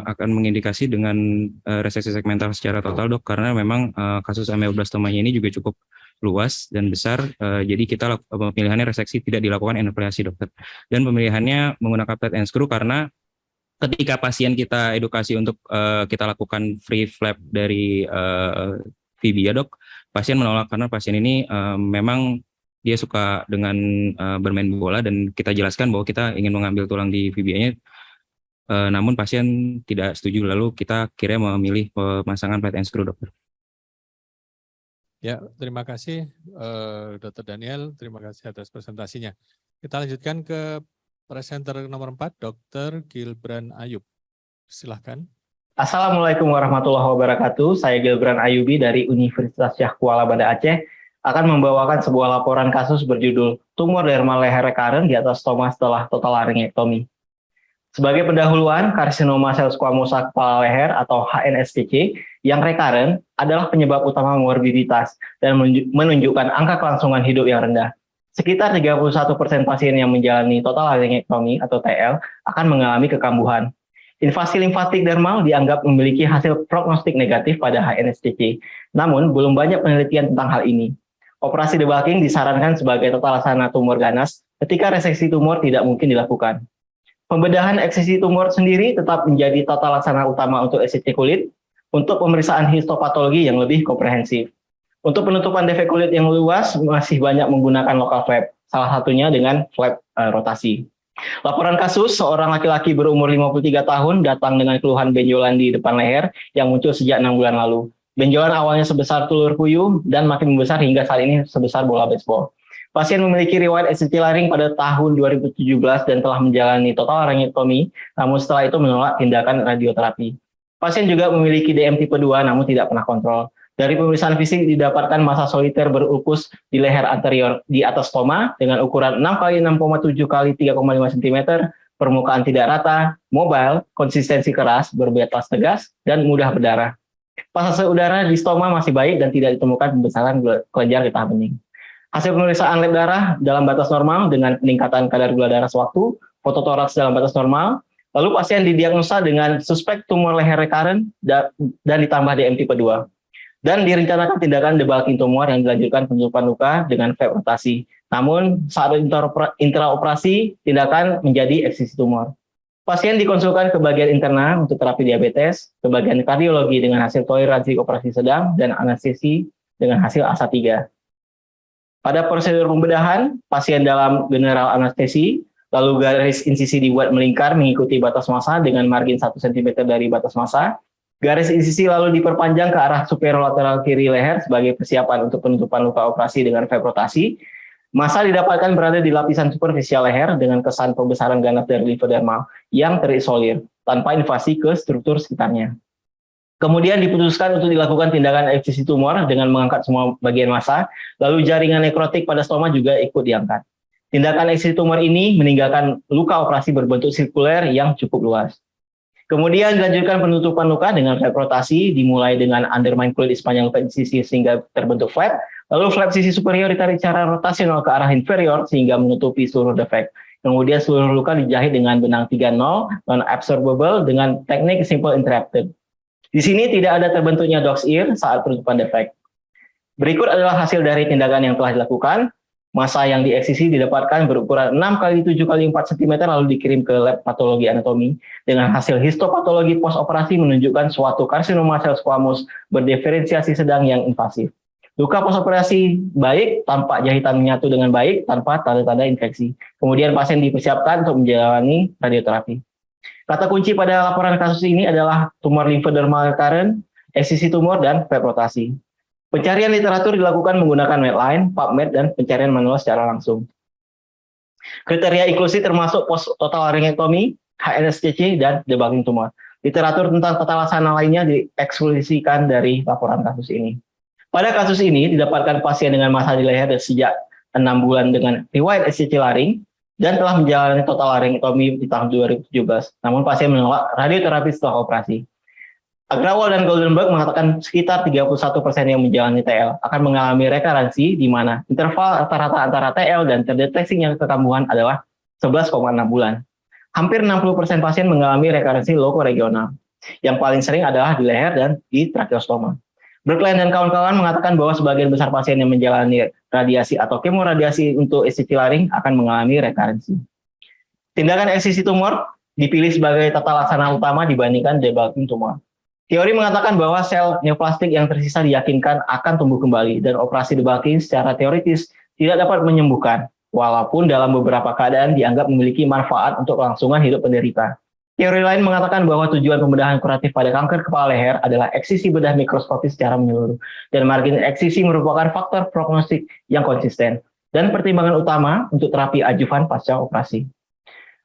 akan mengindikasi dengan reseksi segmental secara total dok, karena memang kasus ameloblastoma-nya ini juga cukup luas dan besar, jadi kita pemilihannya reseksi tidak dilakukan enucleasi dokter. Dan pemilihannya menggunakan plat and screw karena ketika pasien kita edukasi untuk kita lakukan free flap dari VB ya dok, pasien menolak karena pasien ini memang dia suka dengan bermain bola dan kita jelaskan bahwa kita ingin mengambil tulang di VBA-nya, namun pasien tidak setuju, lalu kita akhirnya memilih pemasangan plate and screw dokter. Ya, terima kasih Dr. Daniel, terima kasih atas presentasinya. Kita lanjutkan ke presenter nomor 4, Dr. Gilbran Ayub. Silahkan. Assalamualaikum warahmatullahi wabarakatuh. Saya Gilbran Ayubi dari Universitas Syah Kuala Banda Aceh akan membawakan sebuah laporan kasus berjudul tumor dermal leher recurrent di atas stoma setelah total laryngectomy. Sebagai pendahuluan, karsinoma sel squamosa kepala leher atau HNSCC yang recurrent adalah penyebab utama morbiditas dan menunjukkan angka kelangsungan hidup yang rendah. Sekitar 31% pasien yang menjalani total laryngectomy atau TL akan mengalami kekambuhan. Invasi limfatik dermal dianggap memiliki hasil prognostik negatif pada HNSCC, namun belum banyak penelitian tentang hal ini. Operasi debulking disarankan sebagai tata laksana tumor ganas ketika reseksi tumor tidak mungkin dilakukan. Pembedahan eksisi tumor sendiri tetap menjadi tata laksana utama untuk SCC kulit untuk pemeriksaan histopatologi yang lebih komprehensif. Untuk penutupan defek kulit yang luas masih banyak menggunakan local flap, salah satunya dengan flap rotasi. Laporan kasus, seorang laki-laki berumur 53 tahun datang dengan keluhan benjolan di depan leher yang muncul sejak 6 bulan lalu. Benjolan awalnya sebesar telur puyuh dan makin membesar hingga saat ini sebesar bola baseball. Pasien memiliki riwayat SCC laring pada tahun 2017 dan telah menjalani total laryngectomy, namun setelah itu menolak tindakan radioterapi. Pasien juga memiliki DM tipe 2 namun tidak pernah kontrol. Dari pemeriksaan fisik didapatkan massa soliter berulkus di leher anterior di atas stoma dengan ukuran 6 x 6,7 x 3,5 cm, permukaan tidak rata, mobile, konsistensi keras, berbatas tegas, dan mudah berdarah. Pasase udara di stoma masih baik dan tidak ditemukan pembesaran kelenjar di tahap bening. Hasil pemeriksaan lab darah dalam batas normal dengan peningkatan kadar gula darah sewaktu, fototoraks dalam batas normal, lalu pasien didiagnosa dengan suspek tumor leher recurrent dan ditambah DM tipe 2. Dan direncanakan tindakan debulking tumor yang dilanjutkan penutupan luka dengan flap rotasi. Namun saat intraoperasi tindakan menjadi eksisi tumor. Pasien dikonsulkan ke bagian interna untuk terapi diabetes, ke bagian kardiologi dengan hasil toleransi operasi sedang, dan anestesi dengan hasil ASA 3. Pada prosedur pembedahan, pasien dalam general anestesi, lalu garis insisi dibuat melingkar mengikuti batas massa dengan margin 1 cm dari batas massa. Garis insisi lalu diperpanjang ke arah superolateral kiri leher sebagai persiapan untuk penutupan luka operasi dengan flap rotasi. Massa didapatkan berada di lapisan superficial leher dengan kesan pembesaran ganas dari limfodermal yang terisolir tanpa invasi ke struktur sekitarnya. Kemudian diputuskan untuk dilakukan tindakan eksisi tumor dengan mengangkat semua bagian massa, lalu jaringan nekrotik pada stoma juga ikut diangkat. Tindakan eksisi tumor ini meninggalkan luka operasi berbentuk sirkuler yang cukup luas. Kemudian dilanjutkan penutupan luka dengan flap rotasi, dimulai dengan undermine kulit di sepanjang flap sisi sehingga terbentuk flap, lalu flap sisi superior ditarik secara rotasional ke arah inferior sehingga menutupi seluruh defek. Kemudian seluruh luka dijahit dengan benang 3-0, non-absorbable dengan teknik simple interrupted. Di sini tidak ada terbentuknya dog's ear saat penutupan defek. Berikut adalah hasil dari tindakan yang telah dilakukan. Massa yang dieksisi didapatkan berukuran 6 x 7 x 4 cm lalu dikirim ke lab patologi anatomi dengan hasil histopatologi post-operasi menunjukkan suatu karsinoma sel squamous berdiferensiasi sedang yang invasif. Luka post-operasi baik, tampak jahitan menyatu dengan baik tanpa tanda-tanda infeksi. Kemudian pasien dipersiapkan untuk menjalani radioterapi. Kata kunci pada laporan kasus ini adalah tumor limfodermal recurrent, eksisi tumor, dan flap rotasi. Pencarian literatur dilakukan menggunakan Medline, PubMed, dan pencarian manual secara langsung. Kriteria inklusi termasuk post-total laryngectomy, HNSCC, dan debulking tumor. Literatur tentang tata laksana lainnya dieksklusikan dari laporan kasus ini. Pada kasus ini, didapatkan pasien dengan massa di leher sejak 6 bulan dengan riwayat SCC laring dan telah menjalani total laryngectomy di tahun 2017. Namun pasien menolak radioterapi setelah operasi. Agrawal dan Goldenberg mengatakan sekitar 31% yang menjalani TL akan mengalami rekarensi di mana interval rata-rata antara TL dan terdeteksinya kekambuhan adalah 11,6 bulan. Hampir 60% pasien mengalami rekarensi lokoregional. Yang paling sering adalah di leher dan di tracheostoma. Berkelain dan kawan-kawan mengatakan bahwa sebagian besar pasien yang menjalani radiasi atau kemoradiasi untuk SCC laring akan mengalami rekarensi. Tindakan eksisi tumor dipilih sebagai tata laksana utama dibandingkan debulking tumor. Teori mengatakan bahwa sel neoplastik yang tersisa diyakinkan akan tumbuh kembali dan operasi debulking secara teoritis tidak dapat menyembuhkan, walaupun dalam beberapa keadaan dianggap memiliki manfaat untuk kelangsungan hidup penderita. Teori lain mengatakan bahwa tujuan pembedahan kuratif pada kanker kepala leher adalah eksisi bedah mikroskopis secara menyeluruh, dan margin eksisi merupakan faktor prognostik yang konsisten dan pertimbangan utama untuk terapi adjuvan pasca operasi.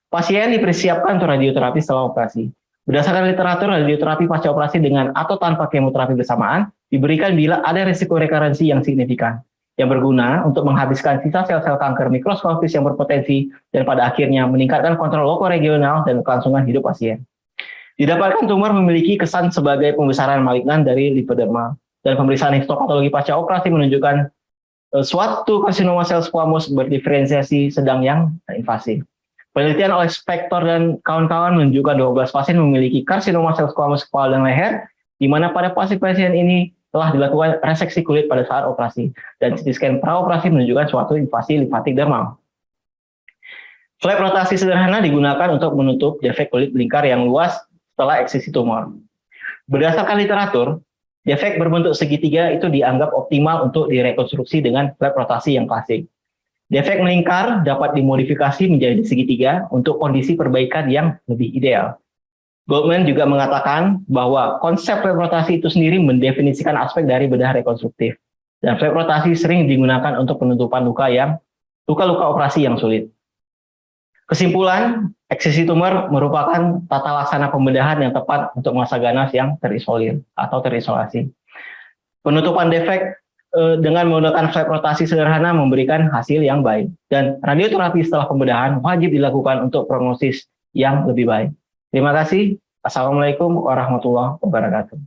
Pasien dipersiapkan untuk radioterapi setelah operasi. Berdasarkan literatur, radioterapi pasca operasi dengan atau tanpa kemoterapi bersamaan diberikan bila ada risiko rekarensi yang signifikan, yang berguna untuk menghabiskan sisa sel-sel kanker mikroskopis yang berpotensi dan pada akhirnya meningkatkan kontrol lokoregional dan kelangsungan hidup pasien. Didapatkan tumor memiliki kesan sebagai pembesaran malignan dari lipoderma, dan pemeriksaan histopatologi pasca operasi menunjukkan suatu karsinoma sel squamous berdiferensiasi sedang yang invasif. Penelitian oleh Spector dan kawan-kawan menunjukkan 12 pasien memiliki karsinoma sel squamous kepala dan leher, di mana pada pasien ini telah dilakukan reseksi kulit pada saat operasi, dan CT scan praoperasi menunjukkan suatu invasi limfatik dermal. Flap rotasi sederhana digunakan untuk menutup defek kulit lingkar yang luas setelah eksisi tumor. Berdasarkan literatur, defek berbentuk segitiga itu dianggap optimal untuk direkonstruksi dengan flap rotasi yang klasik. Defek melingkar dapat dimodifikasi menjadi segitiga untuk kondisi perbaikan yang lebih ideal. Goldman juga mengatakan bahwa konsep flap rotasi itu sendiri mendefinisikan aspek dari bedah rekonstruktif. Dan flap rotasi sering digunakan untuk penutupan luka-luka operasi yang sulit. Kesimpulan, eksisi tumor merupakan tata laksana pembedahan yang tepat untuk masa ganas yang terisolir atau terisolasi. Penutupan defek dengan menggunakan flap rotasi sederhana memberikan hasil yang baik, dan radioterapi setelah pembedahan wajib dilakukan untuk prognosis yang lebih baik. Terima kasih. Assalamualaikum warahmatullahi wabarakatuh.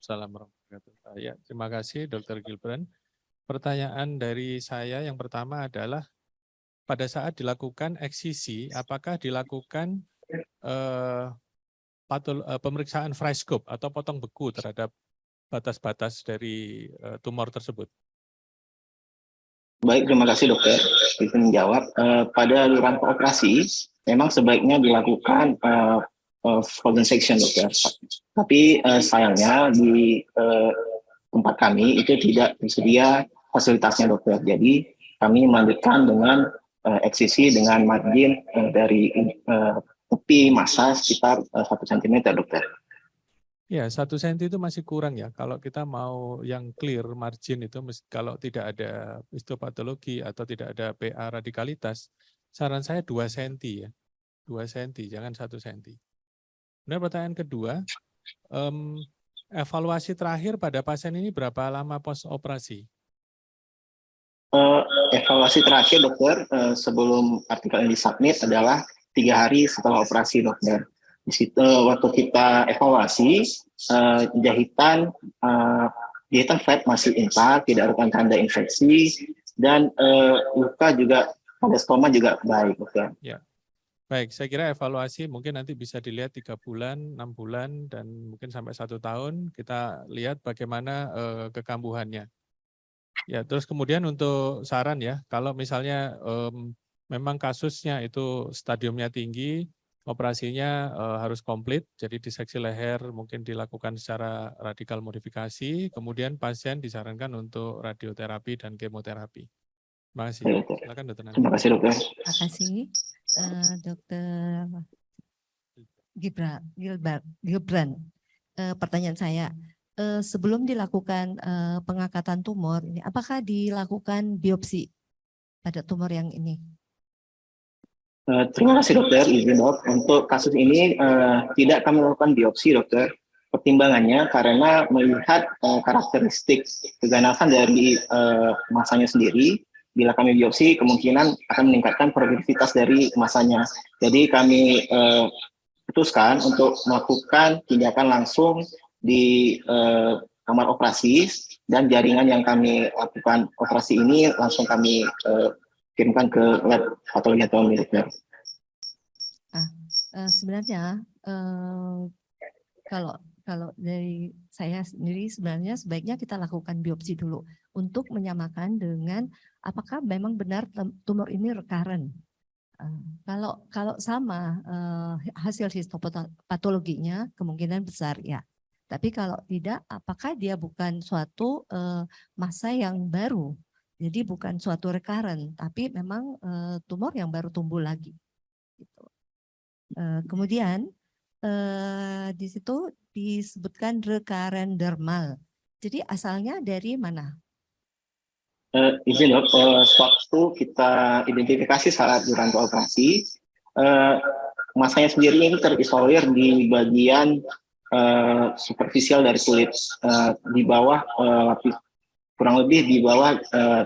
Assalamualaikum warahmatullahi wabarakatuh. Ya, terima kasih Dr. Gilbran. Pertanyaan dari saya yang pertama adalah, pada saat dilakukan eksisi, apakah dilakukan pemeriksaan Freiscope atau potong beku terhadap batas-batas dari tumor tersebut? Baik, terima kasih dokter. Bisa menjawab. Pada rangka operasi, memang sebaiknya dilakukan frozen section dokter. Tapi sayangnya di tempat kami itu tidak tersedia fasilitasnya dokter. Jadi kami melanjutkan dengan eksisi dengan margin dari tepi massa sekitar 1 cm dokter. Ya, 1 cm itu masih kurang ya. Kalau kita mau yang clear margin itu, kalau tidak ada histopatologi atau tidak ada PA radikalitas, saran saya 2 cm ya. 2 cm, jangan 1 cm. Kemudian pertanyaan kedua, evaluasi terakhir pada pasien ini berapa lama post operasi? Evaluasi terakhir dokter sebelum artikel ini submit adalah 3 hari setelah operasi dokter. Di situ waktu kita evaluasi jahitan flap masih intak, tidak ada tanda infeksi, dan luka juga pada stoma juga baik dokter. Ya. Baik, saya kira evaluasi mungkin nanti bisa dilihat 3 bulan, 6 bulan, dan mungkin sampai 1 tahun. Kita lihat bagaimana kekambuhannya. Ya, terus kemudian untuk saran ya, kalau misalnya memang kasusnya itu stadiumnya tinggi, operasinya harus komplit, jadi diseksi leher mungkin dilakukan secara radikal modifikasi, kemudian pasien disarankan untuk radioterapi dan kemoterapi. Terima kasih. Silakan dokter. Terima kasih dokter. Terima kasih dokter Gilbran. Pertanyaan saya, sebelum dilakukan pengangkatan tumor, ini apakah dilakukan biopsi pada tumor yang ini? Terima kasih dokter, izin dok. Untuk kasus ini tidak kami lakukan biopsi dokter. Pertimbangannya karena melihat karakteristik keganasan dari masanya sendiri, bila kami biopsi kemungkinan akan meningkatkan progresivitas dari masanya. Jadi kami putuskan untuk melakukan tindakan langsung di kamar operasi, dan jaringan yang kami lakukan operasi ini langsung kami kirimkan ke lab patologi anatomi dokter. Sebenarnya kalau dari saya sendiri sebenarnya sebaiknya kita lakukan biopsi dulu untuk menyamakan dengan apakah memang benar tumor ini recurrent Kalau sama hasil histopatologinya kemungkinan besar ya. Tapi kalau tidak, apakah dia bukan suatu massa yang baru? Jadi bukan suatu recurrent, tapi memang tumor yang baru tumbuh lagi. Gitu. Kemudian di situ disebutkan recurrent dermal. Jadi asalnya dari mana? Izin dok, sewaktu kita identifikasi saat dibantu operasi, masanya sendiri itu terisolir di bagian superficial dari kulit, di bawah lapis, kurang lebih di bawah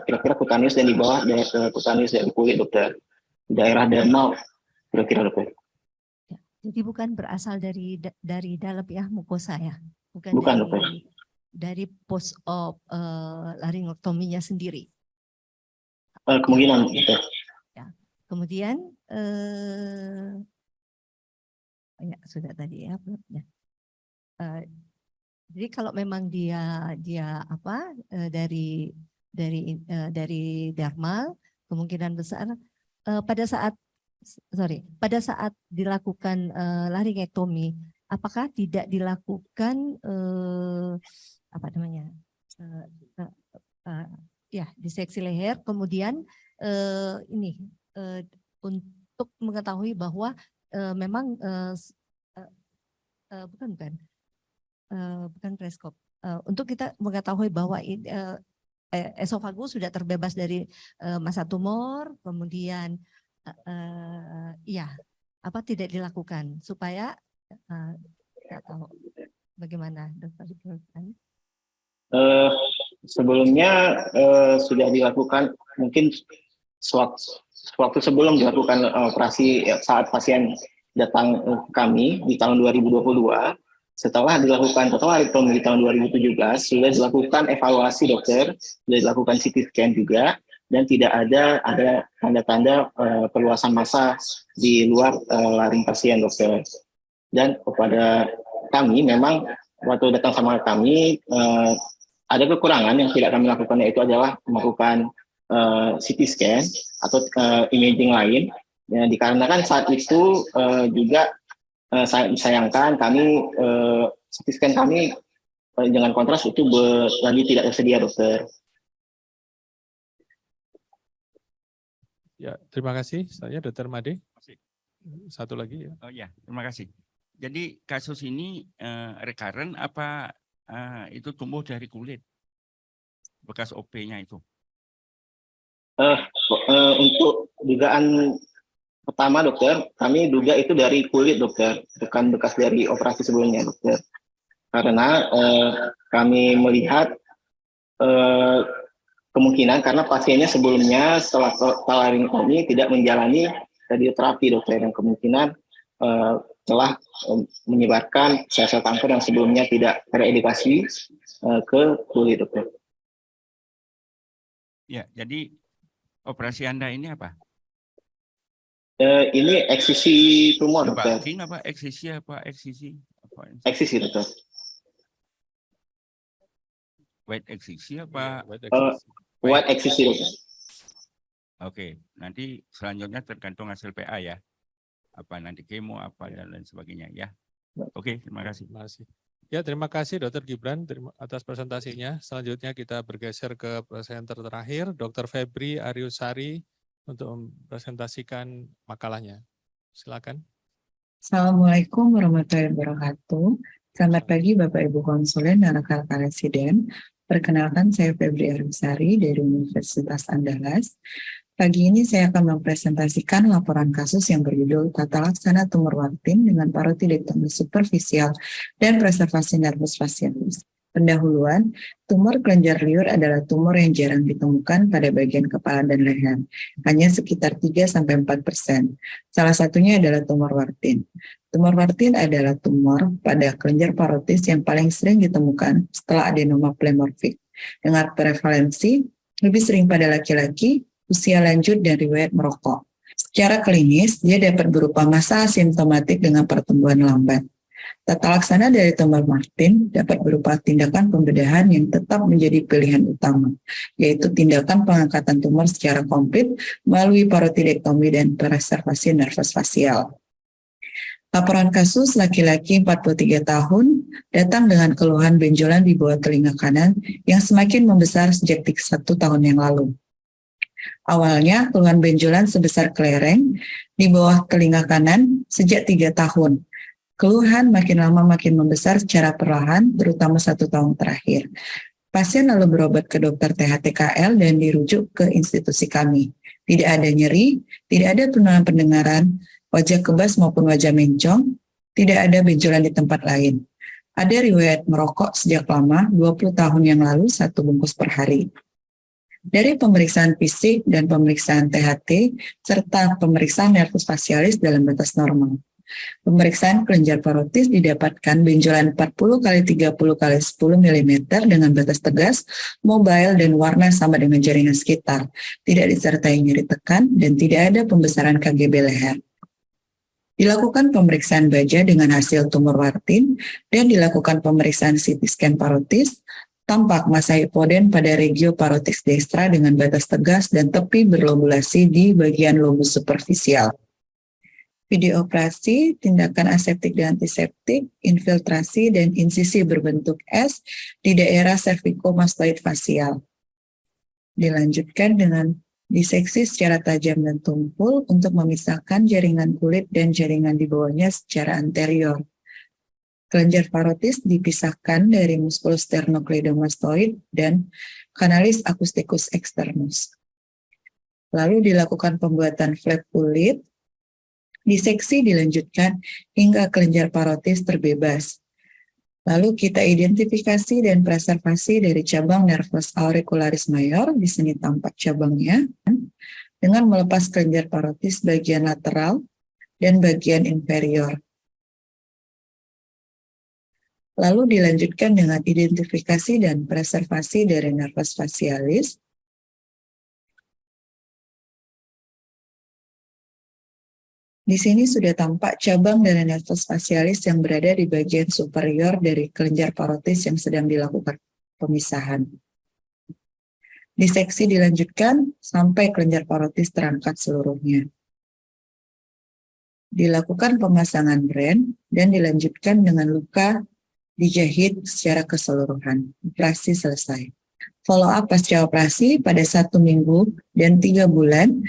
kira-kira kutaneus dan di bawah kutaneus dari kulit dokter, di daerah dermal kira-kira dokter. Jadi bukan berasal dari dalam ya mukosa ya, bukan dokter. Dari post op laringektominya sendiri. Kemungkinan dokter. Ya. Kemudian ya sudah tadi ya. Jadi kalau memang dia apa dari dermal, kemungkinan besar pada saat dilakukan laringektomi, apakah tidak dilakukan apa namanya diseksi leher, kemudian untuk mengetahui bahwa memang bukan preskop, untuk kita mengetahui bahwa esofagus sudah terbebas dari massa tumor, kemudian apa tidak dilakukan supaya tidak tahu bagaimana dokter? Sebelumnya sudah dilakukan, mungkin sewaktu sebelum dilakukan operasi saat pasien datang ke kami di tahun 2022, setelah dilakukan totalectomy di tahun 2017 sudah dilakukan evaluasi dokter, sudah dilakukan CT scan juga, dan tidak ada tanda-tanda perluasan massa di luar laring pasien dokter. Dan kepada kami memang waktu datang sama kami ada kekurangan yang tidak kami lakukan, yaitu adalah melakukan CT scan atau imaging lain. Ya, dikarenakan saat itu juga sayangkan kami CT scan kami dengan kontras itu lagi tidak tersedia dokter. Ya, terima kasih. Saya Dr. Made. Satu lagi ya. Oh ya, terima kasih. Jadi kasus ini recurrent apa itu tumbuh dari kulit bekas OP-nya itu? Untuk dugaan pertama dokter, kami duga itu dari kulit dokter, bukan bekas dari operasi sebelumnya dokter. Karena kami melihat kemungkinan karena pasiennya sebelumnya setelah laringektomi tidak menjalani radioterapi dokter, yang kemungkinan telah menyebarkan sel-sel kanker yang sebelumnya tidak teredukasi ke kulit dokter. Ya, jadi operasi Anda ini apa? Ini eksisi tumor dokter. Bulking apa eksisi apa eksisi? Eksisi dokter. White eksisi apa? White eksisi dokter. Oke, nanti selanjutnya tergantung hasil PA ya. Apa nanti kemo apa dan lain sebagainya ya. Oke, terima kasih. Ya, terima kasih Dr. Gibran atas presentasinya. Selanjutnya kita bergeser ke presenter terakhir, Dr. Febri Aryusari untuk mempresentasikan makalahnya. Silakan. Assalamualaikum warahmatullahi wabarakatuh. Selamat pagi Bapak Ibu Konsulen dan rekan-rekan residen. Perkenalkan, saya Febri Aryusari dari Universitas Andalas. Pagi ini saya akan mempresentasikan laporan kasus yang berjudul Tata Laksana Tumor Wartin dengan Parotidektomi Superficial dan Preservasi Nervus Facialis. Pendahuluan, tumor kelenjar liur adalah tumor yang jarang ditemukan pada bagian kepala dan leher, hanya sekitar 3-4%. Salah satunya adalah tumor wartin. Tumor wartin adalah tumor pada kelenjar parotis yang paling sering ditemukan setelah adenoma plemorfik, dengan prevalensi lebih sering pada laki-laki, usia lanjut, dan riwayat merokok. Secara klinis, dia dapat berupa massa asimptomatik dengan pertumbuhan lambat. Tata laksana dari tumor Martin dapat berupa tindakan pembedahan yang tetap menjadi pilihan utama, yaitu tindakan pengangkatan tumor secara komplit melalui parotidektomi dan preservasi nervus fasial. Laporan kasus laki-laki 43 tahun datang dengan keluhan benjolan di bawah telinga kanan yang semakin membesar sejak 1 tahun yang lalu. Awalnya keluhan benjolan sebesar kelereng di bawah telinga kanan sejak 3 tahun. Keluhan makin lama makin membesar secara perlahan, terutama 1 tahun terakhir. Pasien lalu berobat ke dokter THTKL dan dirujuk ke institusi kami. Tidak ada nyeri, tidak ada penurunan pendengaran, wajah kebas maupun wajah mencong, tidak ada benjolan di tempat lain. Ada riwayat merokok sejak lama, 20 tahun yang lalu, 1 bungkus per hari. Dari pemeriksaan fisik dan pemeriksaan THT, serta pemeriksaan nervus fasialis dalam batas normal. Pemeriksaan kelenjar parotis didapatkan benjolan 40 x 30 x 10 mm dengan batas tegas, mobile, dan warna sama dengan jaringan sekitar. Tidak disertai nyeri tekan dan tidak ada pembesaran KGB leher. Dilakukan pemeriksaan baja dengan hasil tumor Wartin dan dilakukan pemeriksaan CT scan parotis, tampak massa hipoden pada regio parotis dekstra dengan batas tegas dan tepi berlobulasi di bagian lobus superficial. Video operasi, tindakan aseptik dan antiseptik, infiltrasi, dan insisi berbentuk S di daerah cervicomastoid fasial. Dilanjutkan dengan diseksi secara tajam dan tumpul untuk memisahkan jaringan kulit dan jaringan di bawahnya secara anterior. Kelenjar parotis dipisahkan dari musculus sternocleidomastoid dan canalis acousticus externus. Lalu dilakukan pembuatan flap kulit. Diseksi dilanjutkan hingga kelenjar parotis terbebas. Lalu kita identifikasi dan preservasi dari cabang nervus auricularis major, di sini tampak cabangnya, dengan melepas kelenjar parotis bagian lateral dan bagian inferior. Lalu dilanjutkan dengan identifikasi dan preservasi dari nervus fasialis. Di sini sudah tampak cabang dari nervus fasialis yang berada di bagian superior dari kelenjar parotis yang sedang dilakukan pemisahan. Diseksi dilanjutkan sampai kelenjar parotis terangkat seluruhnya. Dilakukan pemasangan brand dan dilanjutkan dengan luka dijahit secara keseluruhan. Operasi selesai. Follow up pasca operasi pada 1 minggu dan 3 bulan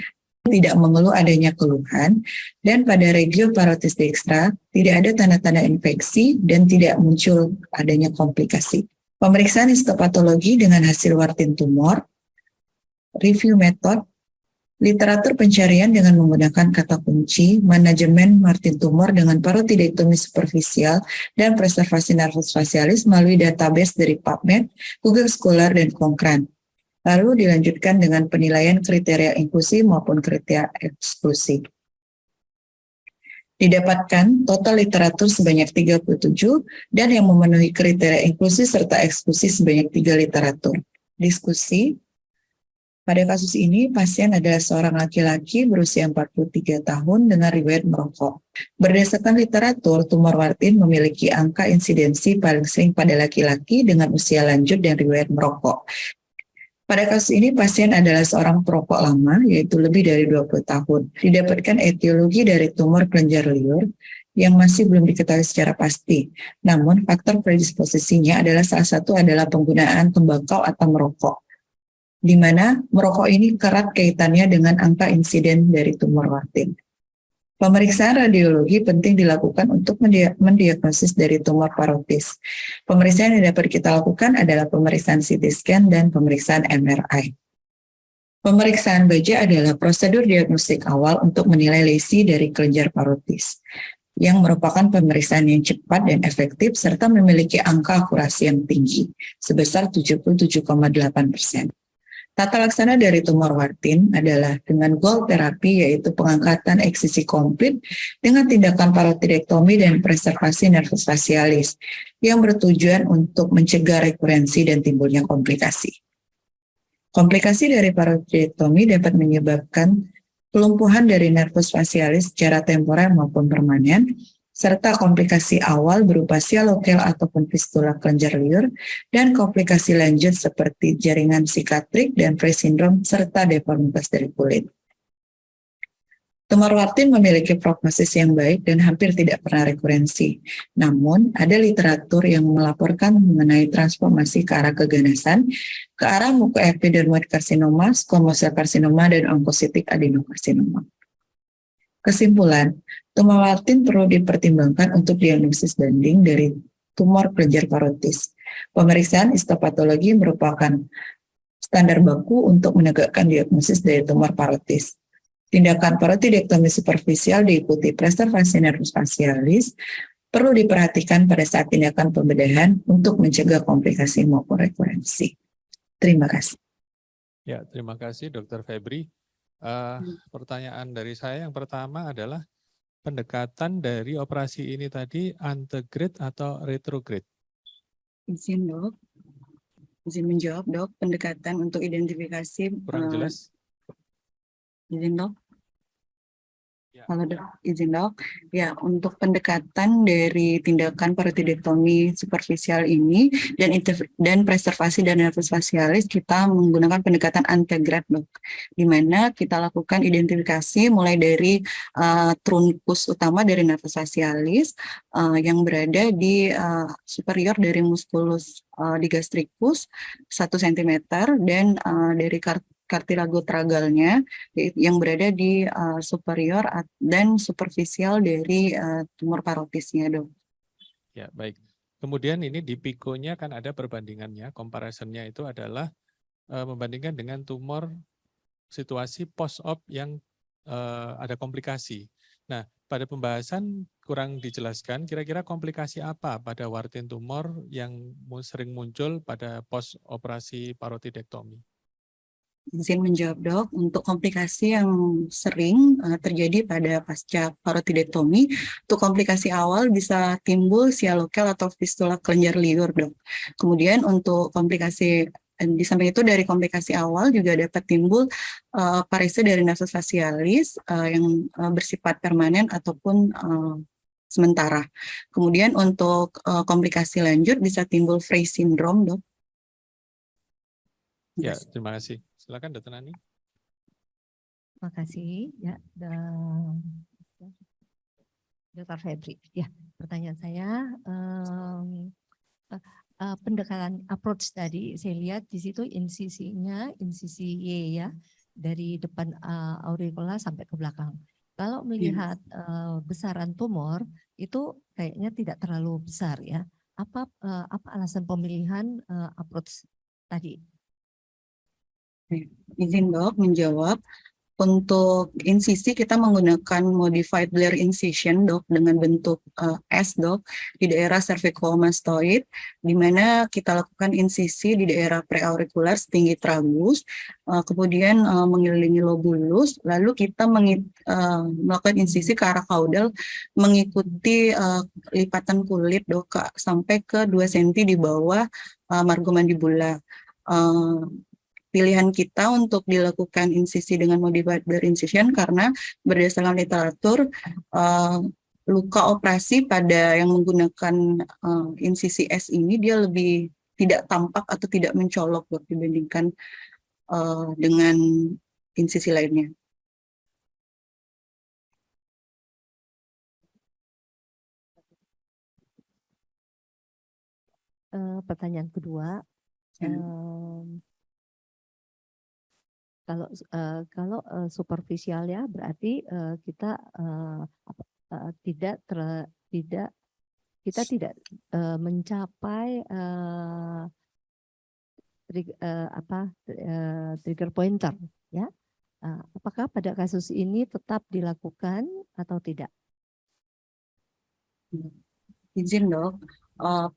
tidak mengeluh adanya keluhan, dan pada regio parotis dekstra tidak ada tanda-tanda infeksi dan tidak muncul adanya komplikasi. Pemeriksaan histopatologi dengan hasil Wartin tumor, review metode, literatur pencarian dengan menggunakan kata kunci, manajemen Martin tumor dengan parotidektomi superficial dan preservasi nervus fasialis melalui database dari PubMed, Google Scholar, dan Cochrane. Lalu dilanjutkan dengan penilaian kriteria inklusi maupun kriteria eksklusi. Didapatkan total literatur sebanyak 37 dan yang memenuhi kriteria inklusi serta eksklusi sebanyak 3 literatur. Diskusi. Pada kasus ini, pasien adalah seorang laki-laki berusia 43 tahun dengan riwayat merokok. Berdasarkan literatur, tumor Wartin memiliki angka insidensi paling sering pada laki-laki dengan usia lanjut dan riwayat merokok. Pada kasus ini, pasien adalah seorang perokok lama, yaitu lebih dari 20 tahun. Didapatkan etiologi dari tumor kelenjar liur yang masih belum diketahui secara pasti. Namun, faktor predisposisinya adalah salah satu adalah penggunaan tembakau atau merokok, di mana merokok ini erat kaitannya dengan angka insiden dari tumor Wartin. Pemeriksaan radiologi penting dilakukan untuk mendiagnosis dari tumor parotis. Pemeriksaan yang dapat kita lakukan adalah pemeriksaan CT scan dan pemeriksaan MRI. Pemeriksaan baja adalah prosedur diagnostik awal untuk menilai lesi dari kelenjar parotis, yang merupakan pemeriksaan yang cepat dan efektif serta memiliki angka akurasi yang tinggi, sebesar 77,8%. Tata laksana dari tumor Wartin adalah dengan goal terapi, yaitu pengangkatan eksisi komplit dengan tindakan parotidektomi dan preservasi nervus fasialis yang bertujuan untuk mencegah rekurensi dan timbulnya komplikasi. Komplikasi dari parotidektomi dapat menyebabkan kelumpuhan dari nervus fasialis secara temporer maupun permanen, serta komplikasi awal berupa sialokel ataupun fistula kelenjar liur, dan komplikasi lanjut seperti jaringan psikatrik dan Frey syndrome serta deformitas dari kulit. Tumor wartin memiliki prognosis yang baik dan hampir tidak pernah rekurensi. Namun, ada literatur yang melaporkan mengenai transformasi ke arah keganasan, ke arah mukoepidermoid karsinoma, squamous cell karsinoma, dan onkositik adenokarsinoma. Kesimpulan, tumor wartin perlu dipertimbangkan untuk diagnosis banding dari tumor kelenjar parotis. Pemeriksaan histopatologi merupakan standar baku untuk menegakkan diagnosis dari tumor parotis. Tindakan parotidektomi superficial diikuti preservasi nervus facialis perlu diperhatikan pada saat tindakan pembedahan untuk mencegah komplikasi maupun rekurensi. Terima kasih. Ya, terima kasih Dr. Febri. Pertanyaan dari saya yang pertama adalah pendekatan dari operasi ini tadi antegrade atau retrograde? Izin dok, izin menjawab dok, pendekatan untuk identifikasi. Kurang jelas? Izin dok. Ya. Halo dok, izin dok. Ya, untuk pendekatan dari tindakan parotidektomi superficial ini dan preservasi dan nervus facialis, kita menggunakan pendekatan antegrade dok, di mana kita lakukan identifikasi mulai dari trunkus utama dari nervus facialis yang berada di superior dari musculus digastricus 1 cm dan dari kartilago tragalnya yang berada di superior dan superficial dari tumor parotisnya dok. Ya, baik. Kemudian ini di PICO-nya kan ada perbandingannya, comparison-nya itu adalah membandingkan dengan tumor situasi post-op yang ada komplikasi. Nah, pada pembahasan kurang dijelaskan kira-kira komplikasi apa pada wartin tumor yang sering muncul pada post-operasi parotidektomi. Izin menjawab dok, untuk komplikasi yang sering terjadi pada pasca parotidektomi, untuk komplikasi awal bisa timbul sialokel atau fistula kelenjar liur dok. Kemudian untuk komplikasi di samping itu dari komplikasi awal juga dapat timbul parese dari nervus facialis yang bersifat permanen ataupun sementara. Kemudian untuk komplikasi lanjut bisa timbul Frey syndrome dok. Ya, terima kasih. Silakan Dr. Nani. Terima kasih ya, Dr. Febri. Ya, pertanyaan saya pendekatan approach tadi saya lihat di situ insisinya insisi Y ya, dari depan auricula sampai ke belakang. Kalau melihat besaran tumor itu kayaknya tidak terlalu besar ya. Apa alasan pemilihan approach tadi? Izin dok menjawab. Untuk insisi kita menggunakan modified Blair incision dok dengan bentuk S dok di daerah cervicomastoid, di mana kita lakukan insisi di daerah preaurikular setinggi tragus, kemudian mengelilingi lobulus, lalu kita melakukan insisi ke arah caudal mengikuti lipatan kulit dok sampai ke 2 cm di bawah margomandibula. Pilihan kita untuk dilakukan insisi dengan modified Blair incision karena berdasarkan literatur luka operasi pada yang menggunakan insisi S ini dia lebih tidak tampak atau tidak mencolok dibandingkan dengan insisi lainnya. Pertanyaan kedua. Kalau superficial ya berarti kita tidak mencapai trigger pointer ya. Apakah pada kasus ini tetap dilakukan atau tidak? Izin dok.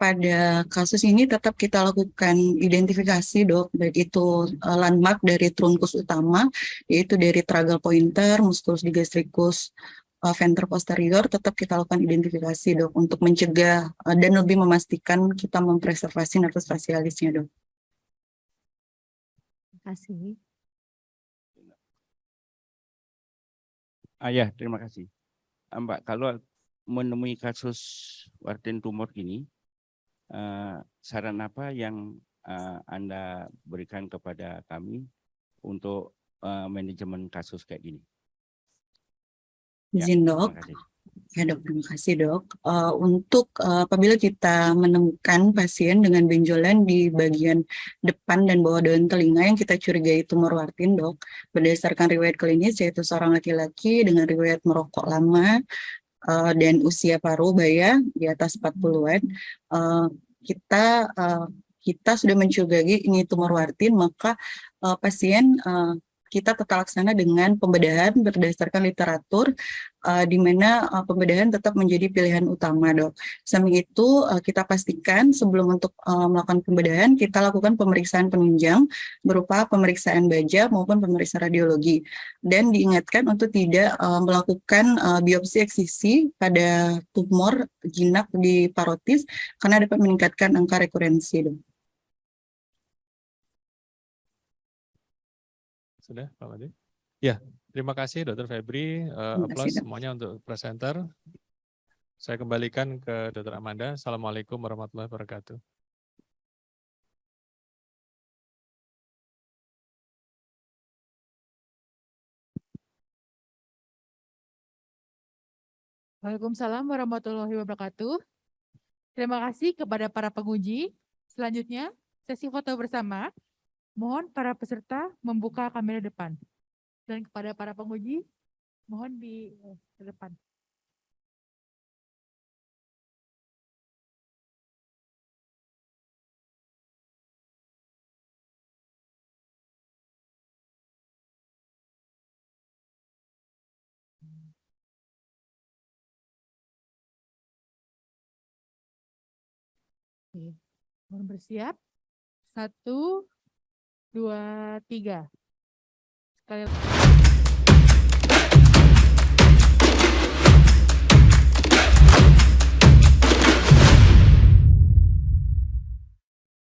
Pada kasus ini tetap kita lakukan identifikasi dok, baik itu landmark dari trunkus utama, yaitu dari tragal pointer, musculus digastricus venter posterior, tetap kita lakukan identifikasi dok untuk mencegah dan lebih memastikan kita mempreservasi nervus facialisnya dok. Terima kasih. Ya, terima kasih. Mbak, kalau menemui kasus warten tumor gini, saran apa yang Anda berikan kepada kami untuk manajemen kasus kayak gini? Ya, Izin terima dok. kasih. Ya dok, terima kasih dok. Untuk apabila kita menemukan pasien dengan benjolan di bagian depan dan bawah daun telinga yang kita curigai tumor wartin dok, berdasarkan riwayat klinis yaitu seorang laki-laki dengan riwayat merokok lama dan usia paruh baya di atas 40-an, kita sudah mencurigai ini tumor wartin, maka pasien kita tata laksana dengan pembedahan berdasarkan literatur, di mana pembedahan tetap menjadi pilihan utama dok. Samping itu kita pastikan sebelum untuk melakukan pembedahan kita lakukan pemeriksaan penunjang berupa pemeriksaan baja maupun pemeriksaan radiologi, dan diingatkan untuk tidak melakukan biopsi eksisi pada tumor jinak di parotis karena dapat meningkatkan angka rekurensi dok. Sudah, Pak Made? Ya, terima kasih Dr. Febri. Aplaus semuanya untuk presenter. Saya kembalikan ke Dr. Amanda. Assalamualaikum warahmatullahi wabarakatuh. Waalaikumsalam warahmatullahi wabarakatuh. Terima kasih kepada para penguji. Selanjutnya, sesi foto bersama. Mohon para peserta membuka kamera depan. Dan kepada para penguji, mohon di depan. Oke, mohon bersiap. 1, 2, 3. Sekali